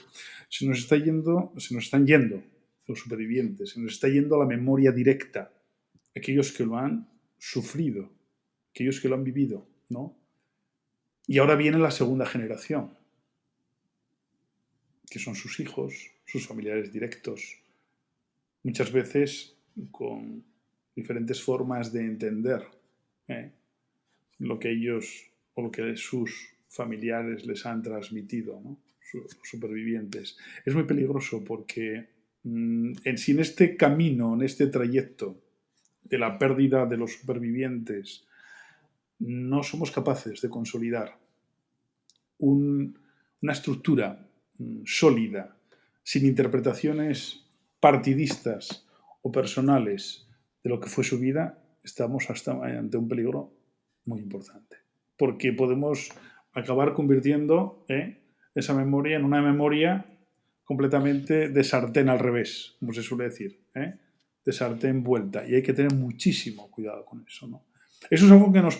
Se nos están yendo los supervivientes, se nos está yendo la memoria directa, aquellos que lo han sufrido, aquellos que lo han vivido, ¿no? Y ahora viene la segunda generación, que son sus hijos, sus familiares directos, muchas veces con diferentes formas de entender ¿eh? Lo que ellos o lo que sus familiares les han transmitido, ¿no? Sus supervivientes. Es muy peligroso porque si en este camino, en este trayecto, de la pérdida de los supervivientes, no somos capaces de consolidar una estructura sólida, sin interpretaciones partidistas o personales de lo que fue su vida, estamos ante un peligro muy importante. Porque podemos acabar convirtiendo esa memoria en una memoria completamente de sartén al revés, como se suele decir, de sartén vuelta. Y hay que tener muchísimo cuidado con eso, ¿no? Eso es algo que nos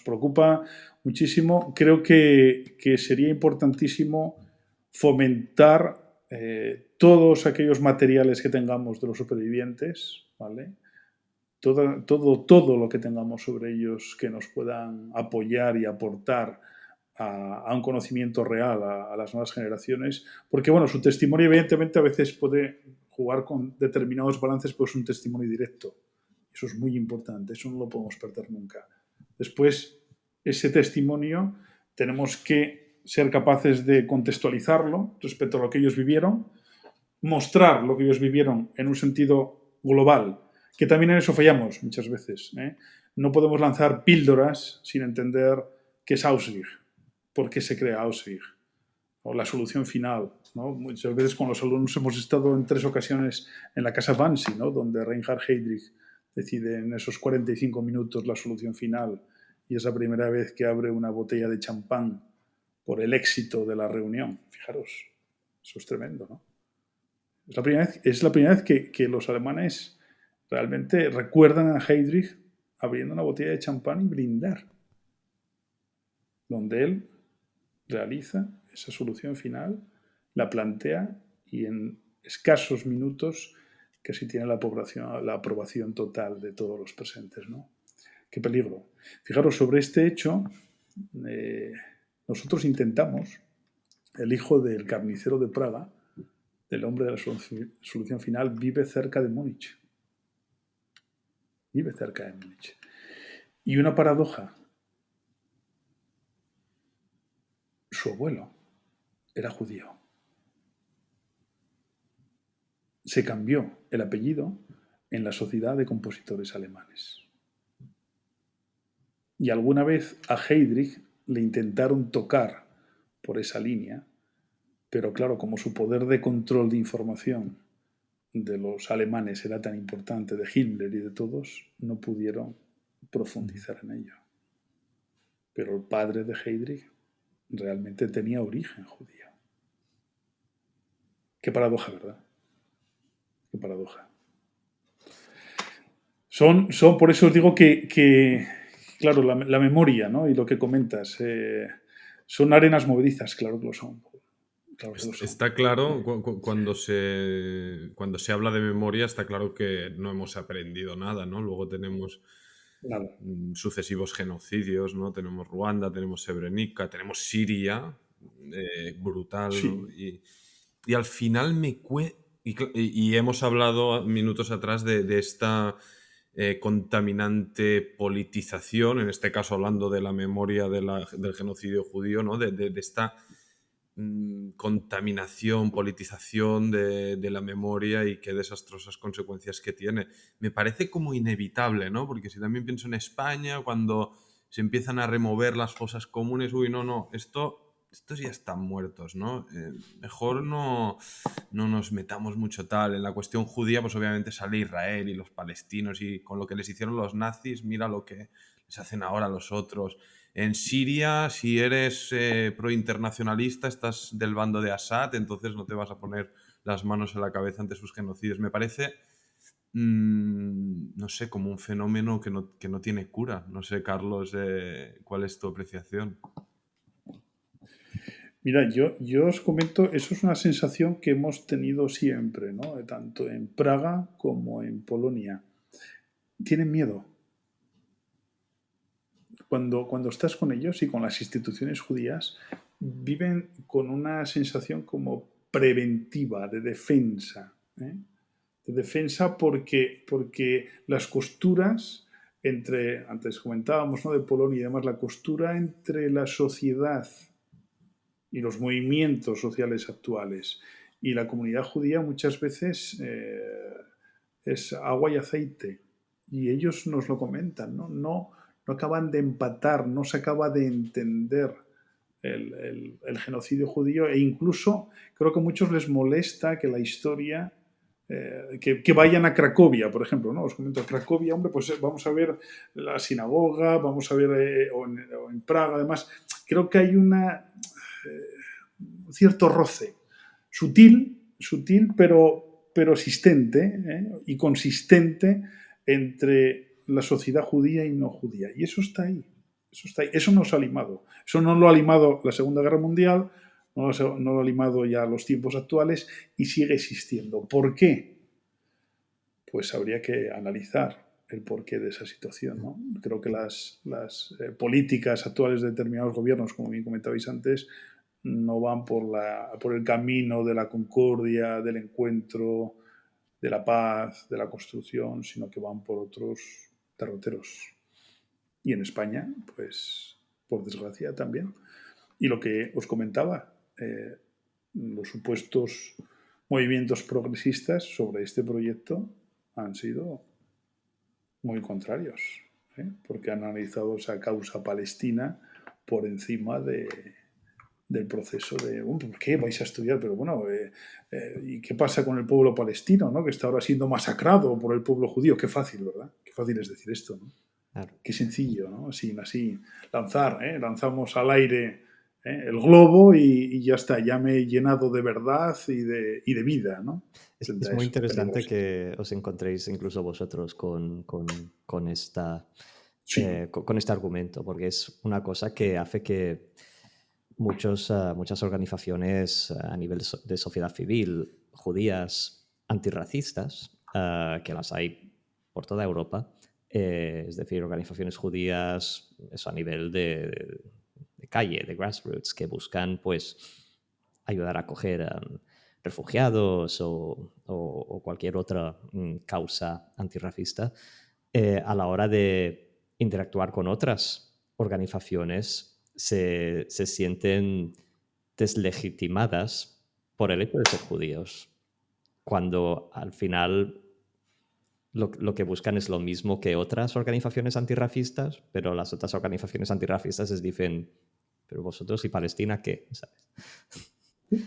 preocupa muchísimo. Creo que sería importantísimo fomentar todos aquellos materiales que tengamos de los supervivientes, ¿vale? Todo lo que tengamos sobre ellos que nos puedan apoyar y aportar a un conocimiento real a las nuevas generaciones, porque bueno, su testimonio evidentemente a veces puede jugar con determinados balances, pero es un testimonio directo. Eso es muy importante, eso no lo podemos perder nunca. Después, ese testimonio tenemos que ser capaces de contextualizarlo respecto a lo que ellos vivieron, mostrar lo que ellos vivieron en un sentido global, que también en eso fallamos muchas veces. No podemos lanzar píldoras sin entender qué es Auschwitz, por qué se crea Auschwitz, o la solución final, ¿no? Muchas veces con los alumnos hemos estado en 3 ocasiones en la casa Bansi, ¿no? Donde Reinhard Heydrich decide en esos 45 minutos la solución final, y es la primera vez que abre una botella de champán por el éxito de la reunión. Fijaros, eso es tremendo, ¿no? Es la primera vez que los alemanes realmente recuerdan a Heydrich abriendo una botella de champán y brindar, donde él realiza esa solución final, la plantea y en escasos minutos casi tiene la aprobación total de todos los presentes, ¿no? Qué peligro. Fijaros, sobre este hecho, nosotros intentamos, el hijo del carnicero de Praga, del hombre de la solución final, vive cerca de Múnich. Vive cerca de Múnich. Y una paradoja. Su abuelo era judío. Se cambió el apellido en la Sociedad de Compositores Alemanes. Y alguna vez a Heydrich le intentaron tocar por esa línea, pero claro, como su poder de control de información de los alemanes era tan importante, de Himmler y de todos, no pudieron profundizar en ello. Pero el padre de Heydrich realmente tenía origen judío. Qué paradoja, ¿verdad? Qué paradoja. Por eso os digo que claro, la memoria, ¿no? Y lo que comentas, son arenas movedizas, claro que lo son. Claro que lo son. Está claro, cuando se habla de memoria, está claro que no hemos aprendido nada, ¿no? Luego tenemos Nada. sucesivos genocidios, ¿no? Tenemos Ruanda, tenemos Srebrenica, tenemos Siria, brutal, ¿no? Sí. Y al final y hemos hablado minutos atrás de esta contaminante politización, en este caso hablando de la memoria del genocidio judío, ¿no? De esta contaminación, politización de la memoria y qué desastrosas consecuencias que tiene. Me parece como inevitable, ¿no? Porque si también pienso en España, cuando se empiezan a remover las fosas comunes, uy, no, estos ya están muertos, ¿no? Mejor no nos metamos mucho tal. En la cuestión judía, pues obviamente sale Israel y los palestinos y con lo que les hicieron los nazis, mira lo que les hacen ahora los otros. En Siria, si eres prointernacionalista, estás del bando de Assad, entonces no te vas a poner las manos en la cabeza ante sus genocidios. Me parece, no sé, como un fenómeno que no tiene cura. No sé, Carlos, ¿cuál es tu apreciación? Mira, yo os comento, eso es una sensación que hemos tenido siempre, ¿no? Tanto en Praga como en Polonia. Tienen miedo. Cuando estás con ellos y con las instituciones judías, viven con una sensación como preventiva, de defensa. De defensa porque las costuras antes comentábamos, ¿no? De Polonia y demás, la costura entre la sociedad y los movimientos sociales actuales y la comunidad judía muchas veces es agua y aceite. y ellos nos lo comentan, ¿no? No acaban de empatar, no se acaba de entender el genocidio judío, e incluso creo que a muchos les molesta que la historia, que vayan a Cracovia, por ejemplo, ¿no? Os comento, Cracovia, hombre, pues vamos a ver la sinagoga, vamos a ver, o en Praga, además, creo que hay un cierto roce, sutil, pero existente, y consistente entre la sociedad judía y no judía. Y eso está ahí. Eso está ahí. Eso nos ha limado. Eso no lo ha limado la Segunda Guerra Mundial, no lo ha limado ya los tiempos actuales, y sigue existiendo. ¿Por qué? Pues habría que analizar el porqué de esa situación, ¿no? Creo que las políticas actuales de determinados gobiernos, como bien comentabais antes, no van por el camino de la concordia, del encuentro, de la paz, de la construcción, sino que van por otros derroteros. Y en España, pues, por desgracia también. Y lo que os comentaba, los supuestos movimientos progresistas sobre este proyecto han sido muy contrarios, porque han analizado esa causa palestina por encima del proceso de, ¿por qué vais a estudiar? Pero bueno, ¿y qué pasa con el pueblo palestino, ¿no? Que está ahora siendo masacrado por el pueblo judío? Qué fácil, ¿verdad? Qué fácil es decir esto, ¿no? Claro. Qué sencillo, ¿no? Así lanzamos al aire el globo y ya está, ya me he llenado de verdad y de vida, ¿no? Es muy interesante que os encontréis incluso vosotros con esta, Sí. con este argumento, porque es una cosa que hace que muchas organizaciones a nivel de sociedad civil judías antirracistas, que las hay por toda Europa, es decir, organizaciones judías eso, a nivel de calle, de grassroots, que buscan pues ayudar a acoger a refugiados o cualquier otra causa antirracista, a la hora de interactuar con otras organizaciones se sienten deslegitimadas por el hecho de ser judíos, cuando al final lo que buscan es lo mismo que otras organizaciones antirracistas, pero las otras organizaciones antirracistas les dicen, pero vosotros y Palestina, ¿qué? ¿Sabes?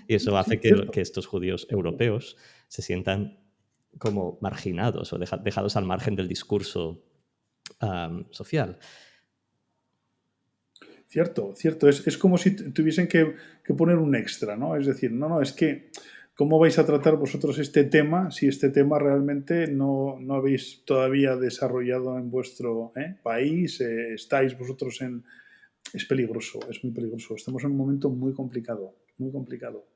Y eso hace que estos judíos europeos se sientan como marginados o dejados al margen del discurso social. Cierto. Es como si tuviesen que poner un extra, ¿no? Es decir, no, es que, ¿cómo vais a tratar vosotros este tema si este tema realmente no habéis todavía desarrollado en vuestro país? Estáis vosotros en... Es peligroso, es muy peligroso. Estamos en un momento muy complicado, muy complicado.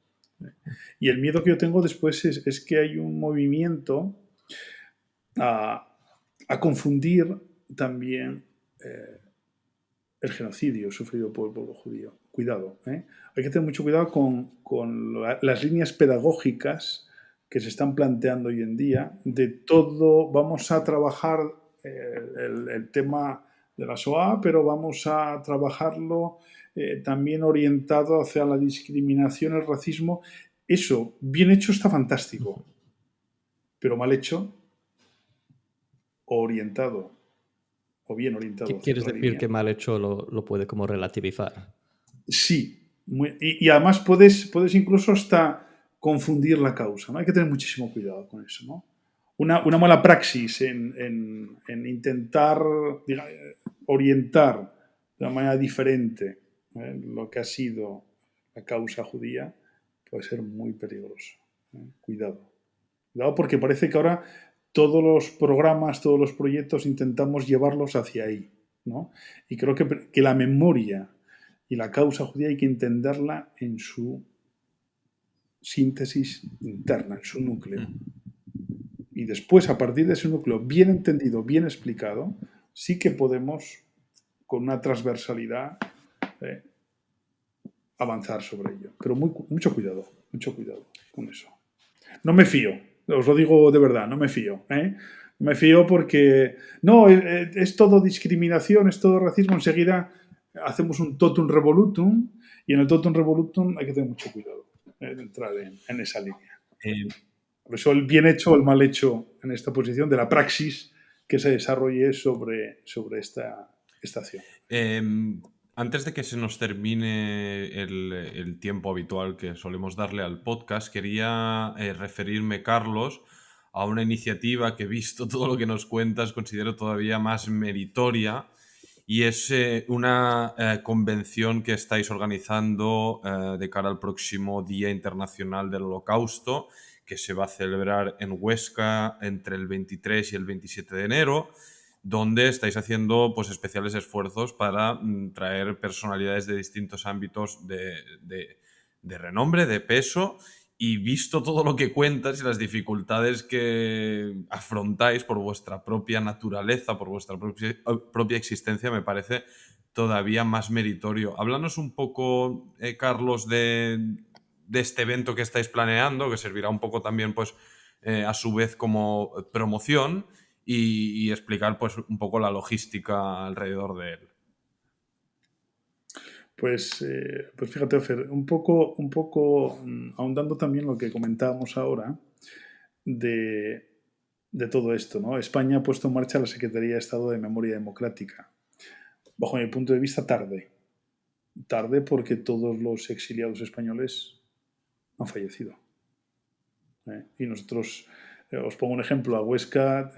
Y el miedo que yo tengo después es que hay un movimiento a confundir también el genocidio sufrido por el pueblo judío. Cuidado, ¿eh? Hay que tener mucho cuidado con las líneas pedagógicas que se están planteando hoy en día. De todo, vamos a trabajar el tema de la SOA, pero vamos a trabajarlo también orientado hacia la discriminación, el racismo. Eso, bien hecho, está fantástico, pero mal hecho o orientado, o bien orientado ¿Qué hacia quieres otra decir línea. que mal hecho lo puede como relativizar? Sí, y además puedes incluso hasta confundir la causa, ¿no? Hay que tener muchísimo cuidado con eso, ¿no? Una mala praxis en intentar orientar de una manera diferente lo que ha sido la causa judía puede ser muy peligroso. Cuidado. Cuidado porque parece que ahora todos los programas, todos los proyectos intentamos llevarlos hacia ahí, ¿no? Y creo que la memoria y la causa judía hay que entenderla en su síntesis interna, en su núcleo. Y después, a partir de ese núcleo bien entendido, bien explicado, sí que podemos, con una transversalidad, avanzar sobre ello. Pero mucho cuidado con eso. No me fío, os lo digo de verdad, no me fío. No me fío porque, no, es todo discriminación, es todo racismo, enseguida hacemos un totum revolutum y en el totum revolutum hay que tener mucho cuidado de entrar en esa línea. Por eso el bien hecho o el mal hecho en esta posición de la praxis que se desarrolle sobre esta acción. Antes de que se nos termine el tiempo habitual que solemos darle al podcast, quería referirme, Carlos, a una iniciativa que, visto todo lo que nos cuentas, considero todavía más meritoria, y es una convención que estáis organizando de cara al próximo Día Internacional del Holocausto, que se va a celebrar en Huesca entre el 23 y el 27 de enero, donde estáis haciendo pues, especiales esfuerzos para traer personalidades de distintos ámbitos de renombre, de peso, y visto todo lo que cuentas y las dificultades que afrontáis por vuestra propia naturaleza, por vuestra propia existencia, me parece todavía más meritorio. Háblanos un poco, Carlos, de este evento que estáis planeando, que servirá un poco también, pues, a su vez como promoción, y explicar pues, un poco la logística alrededor de él. Pues fíjate, Ofer, un poco ahondando también lo que comentábamos ahora de todo esto, ¿no? España ha puesto en marcha la Secretaría de Estado de Memoria Democrática. Bajo mi punto de vista, tarde. Tarde porque todos los exiliados españoles han fallecido. Y nosotros, os pongo un ejemplo, a Huesca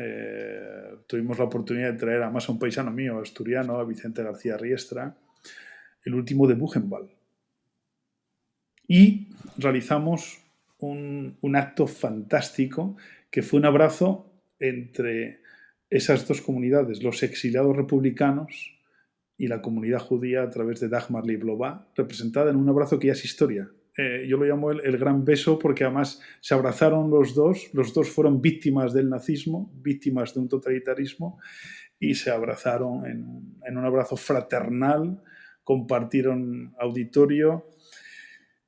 tuvimos la oportunidad de traer además a un paisano mío, asturiano, a Vicente García Riestra, el último de Buchenwald. Y realizamos un acto fantástico que fue un abrazo entre esas dos comunidades, los exiliados republicanos y la comunidad judía a través de Dagmar Liblova, representada en un abrazo que ya es historia. Yo lo llamo el gran beso porque además se abrazaron los dos fueron víctimas del nazismo, víctimas de un totalitarismo, y se abrazaron en un abrazo fraternal, compartieron auditorio,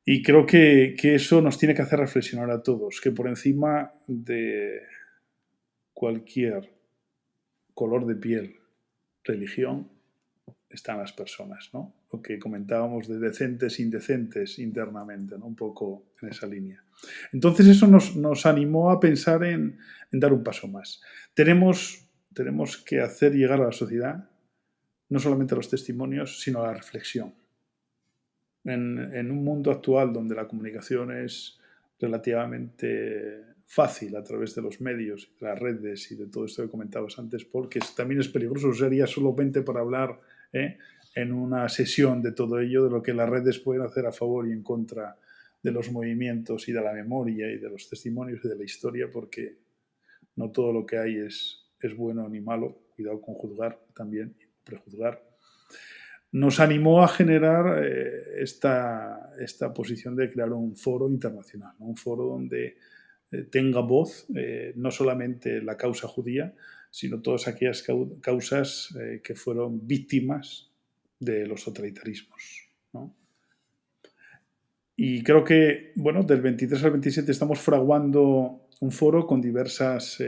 y creo que eso nos tiene que hacer reflexionar a todos, que por encima de cualquier color de piel, religión, están las personas, ¿no? Lo que comentábamos de decentes e indecentes internamente, ¿no? Un poco en esa línea. Entonces eso nos animó a pensar en dar un paso más. Tenemos que hacer llegar a la sociedad no solamente los testimonios, sino la reflexión. En un mundo actual donde la comunicación es relativamente fácil a través de los medios, de las redes y de todo esto que comentabas antes, porque también es peligroso, sería solamente para hablar en una sesión de todo ello, de lo que las redes pueden hacer a favor y en contra de los movimientos y de la memoria y de los testimonios y de la historia, porque no todo lo que hay es bueno ni malo, cuidado con juzgar también, prejuzgar. Nos animó a generar esta posición de crear un foro internacional, ¿no? Un foro donde tenga voz no solamente la causa judía, sino todas aquellas causas que fueron víctimas de los totalitarismos, ¿no? Y creo que, bueno, del 23 al 27 estamos fraguando un foro con diversas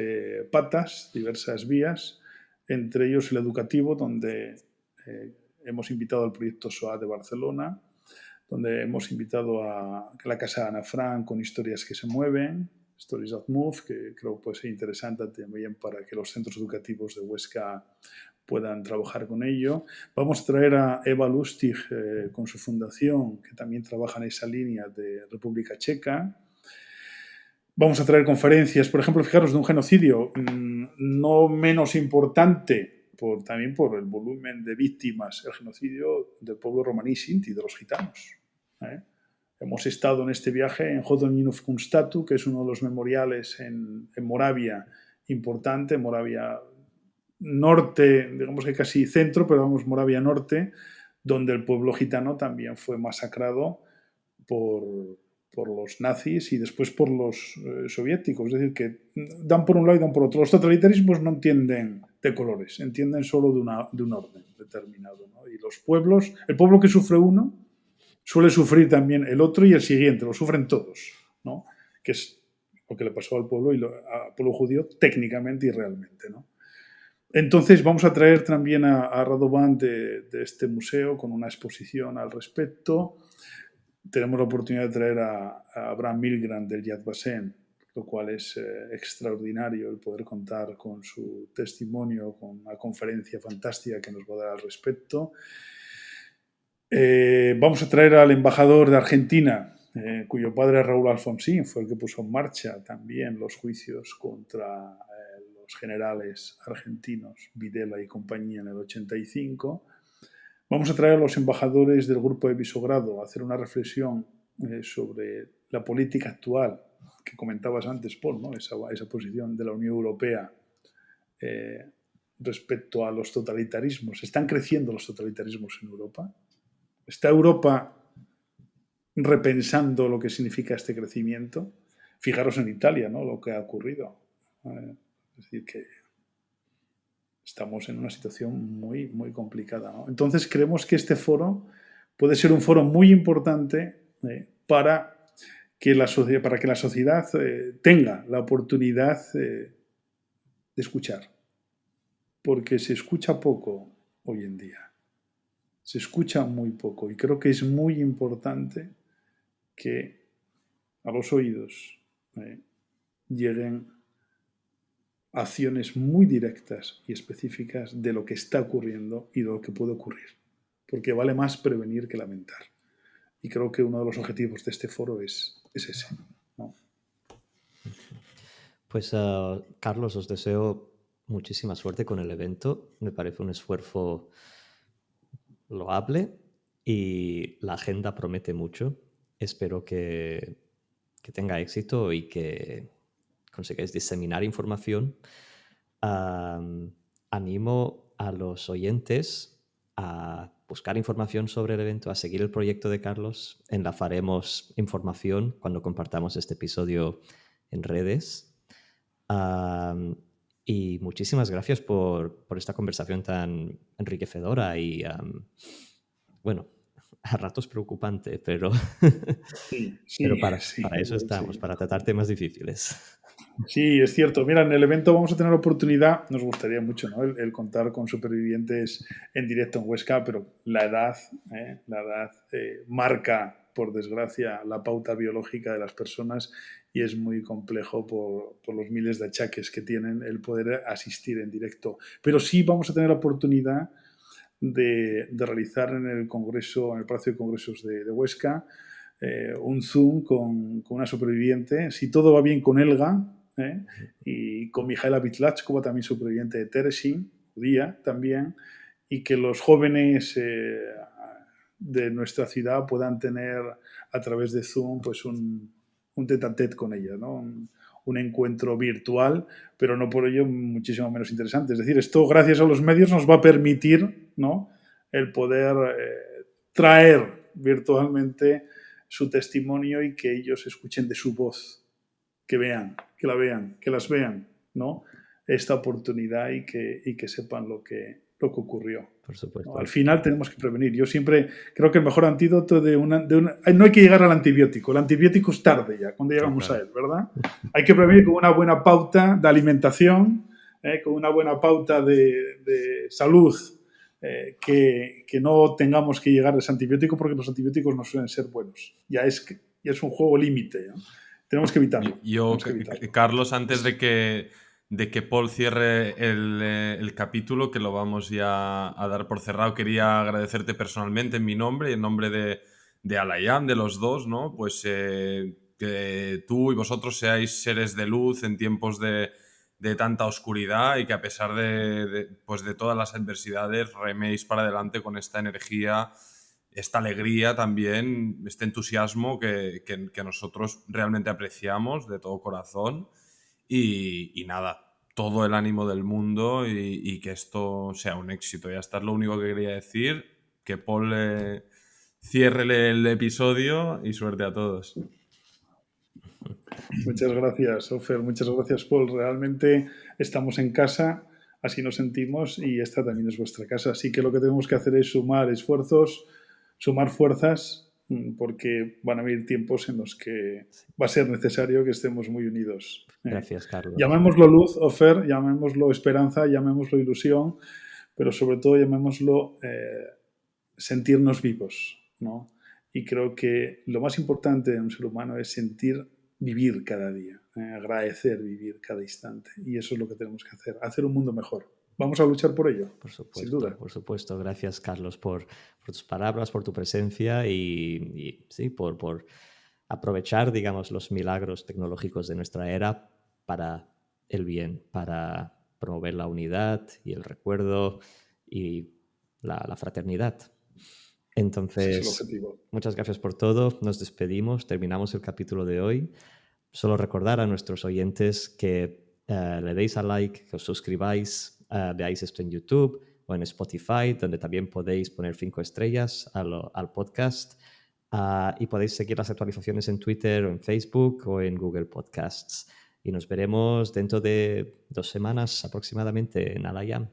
patas, diversas vías, entre ellos el educativo, donde hemos invitado al proyecto SOA de Barcelona, donde hemos invitado a la Casa Ana Frank con historias que se mueven, Stories That Move, que creo que puede ser interesante también para que los centros educativos de Huesca puedan trabajar con ello. Vamos a traer a Eva Lustig con su fundación, que también trabaja en esa línea de República Checa. Vamos a traer conferencias, por ejemplo, fijaros, de un genocidio no menos importante, también por el volumen de víctimas, el genocidio del pueblo romaní sinti, de los gitanos. Hemos estado en este viaje en Hodoninov Kunstatu, que es uno de los memoriales en Moravia importante, Moravia norte, digamos que casi centro, pero vamos, Moravia norte, donde el pueblo gitano también fue masacrado por los nazis y después por los soviéticos. Es decir, que dan por un lado y dan por otro. Los totalitarismos no entienden de colores, entienden solo de un orden determinado, ¿no? Y los pueblos, el pueblo que sufre uno, suele sufrir también el otro y el siguiente, lo sufren todos, ¿no? Que es lo que le pasó al pueblo pueblo judío técnicamente y realmente, ¿no? Entonces vamos a traer también a Radovan de este museo con una exposición al respecto. Tenemos la oportunidad de traer a Abraham Milgram del Yad Vashem, lo cual es extraordinario el poder contar con su testimonio, con una conferencia fantástica que nos va a dar al respecto. Vamos a traer al embajador de Argentina, cuyo padre Raúl Alfonsín fue el que puso en marcha también los juicios contra los generales argentinos Videla y compañía en el 85. Vamos a traer a los embajadores del Grupo de Visegrado a hacer una reflexión sobre la política actual que comentabas antes, Paul, ¿no? Esa posición de la Unión Europea respecto a los totalitarismos. ¿Están creciendo los totalitarismos en Europa? ¿Está Europa repensando lo que significa este crecimiento? Fijaros en Italia, ¿no? Lo que ha ocurrido. Es decir, que estamos en una situación muy, muy complicada, ¿no? Entonces creemos que este foro puede ser un foro muy importante para que la sociedad tenga la oportunidad de escuchar. Porque se escucha poco hoy en día. Se escucha muy poco y creo que es muy importante que a los oídos lleguen acciones muy directas y específicas de lo que está ocurriendo y de lo que puede ocurrir, porque vale más prevenir que lamentar. Y creo que uno de los objetivos de este foro es ese, ¿no? Pues Carlos, os deseo muchísima suerte con el evento. Me parece un esfuerzo loable y la agenda promete mucho. Espero que tenga éxito y que consigáis diseminar información. Animo a los oyentes a buscar información sobre el evento, a seguir el proyecto de Carlos. Enlazaremos información cuando compartamos este episodio en redes. Y muchísimas gracias por esta conversación tan enriquecedora y, bueno, a ratos preocupante, pero, pero para eso estamos, para tratar temas difíciles. Sí, es cierto. Mira, en el evento vamos a tener oportunidad, nos gustaría mucho, ¿no? el contar con supervivientes en directo en Huesca, pero la edad marca, por desgracia, la pauta biológica de las personas y es muy complejo por los miles de achaques que tienen el poder asistir en directo. Pero sí vamos a tener la oportunidad de realizar en el Congreso, en el Palacio de Congresos de Huesca, un Zoom con una superviviente. Si todo va bien con Elga, y con Mijaela Bitlachkova, también superviviente de Teresin, judía también, y que los jóvenes de nuestra ciudad puedan tener a través de Zoom pues un tete-a-tete con ella, ¿no? Un encuentro virtual, pero no por ello muchísimo menos interesante. Es decir, esto gracias a los medios nos va a permitir, ¿no?, el poder traer virtualmente su testimonio y que ellos escuchen de su voz, que vean, que la vean, que las vean, ¿no?, esta oportunidad y que sepan lo que ocurrió. Por supuesto. ¿No? Al final tenemos que prevenir. Yo siempre creo que el mejor antídoto no hay que llegar al antibiótico. El antibiótico es tarde ya, cuando llegamos a él, ¿verdad? Hay que prevenir con una buena pauta de alimentación, con una buena pauta de salud, que no tengamos que llegar a ese antibiótico porque los antibióticos no suelen ser buenos. Ya es un juego límite, ¿no? Tenemos que evitarlo. Carlos, antes de que Paul cierre el capítulo, que lo vamos ya a dar por cerrado, quería agradecerte personalmente en mi nombre y en nombre de Al-Ayam, de los dos, ¿no? Pues que tú y vosotros seáis seres de luz en tiempos de tanta oscuridad y que a pesar de todas las adversidades reméis para adelante con esta energía, esta alegría también, este entusiasmo que nosotros realmente apreciamos de todo corazón y nada, todo el ánimo del mundo y que esto sea un éxito. Ya está, es lo único que quería decir, que Paul cierre el episodio y suerte a todos. Muchas gracias, Ofer, muchas gracias, Paul. Realmente estamos en casa, así nos sentimos y esta también es vuestra casa. Así que lo que tenemos que hacer es sumar esfuerzos, sumar fuerzas, porque van a venir tiempos en los que va a ser necesario que estemos muy unidos. Gracias, Carlos. Llamémoslo luz, Ofer, llamémoslo esperanza, llamémoslo ilusión, pero sobre todo llamémoslo sentirnos vivos, ¿no? Y creo que lo más importante de un ser humano es sentir vivir cada día, agradecer vivir cada instante. Y eso es lo que tenemos que hacer un mundo mejor. Vamos a luchar por ello, sin duda. Por supuesto. Gracias, Carlos, por tus palabras, por tu presencia y sí, por aprovechar, digamos, los milagros tecnológicos de nuestra era para el bien, para promover la unidad y el recuerdo y la fraternidad. Ese es el Entonces, objetivo. muchas gracias por todo. Nos despedimos, terminamos el capítulo de hoy. Solo recordar a nuestros oyentes que le deis a like, que os suscribáis, veáis esto en YouTube o en Spotify, donde también podéis poner 5 estrellas al podcast. Y podéis seguir las actualizaciones en Twitter o en Facebook o en Google Podcasts. Y nos veremos dentro de 2 semanas aproximadamente en Alayam.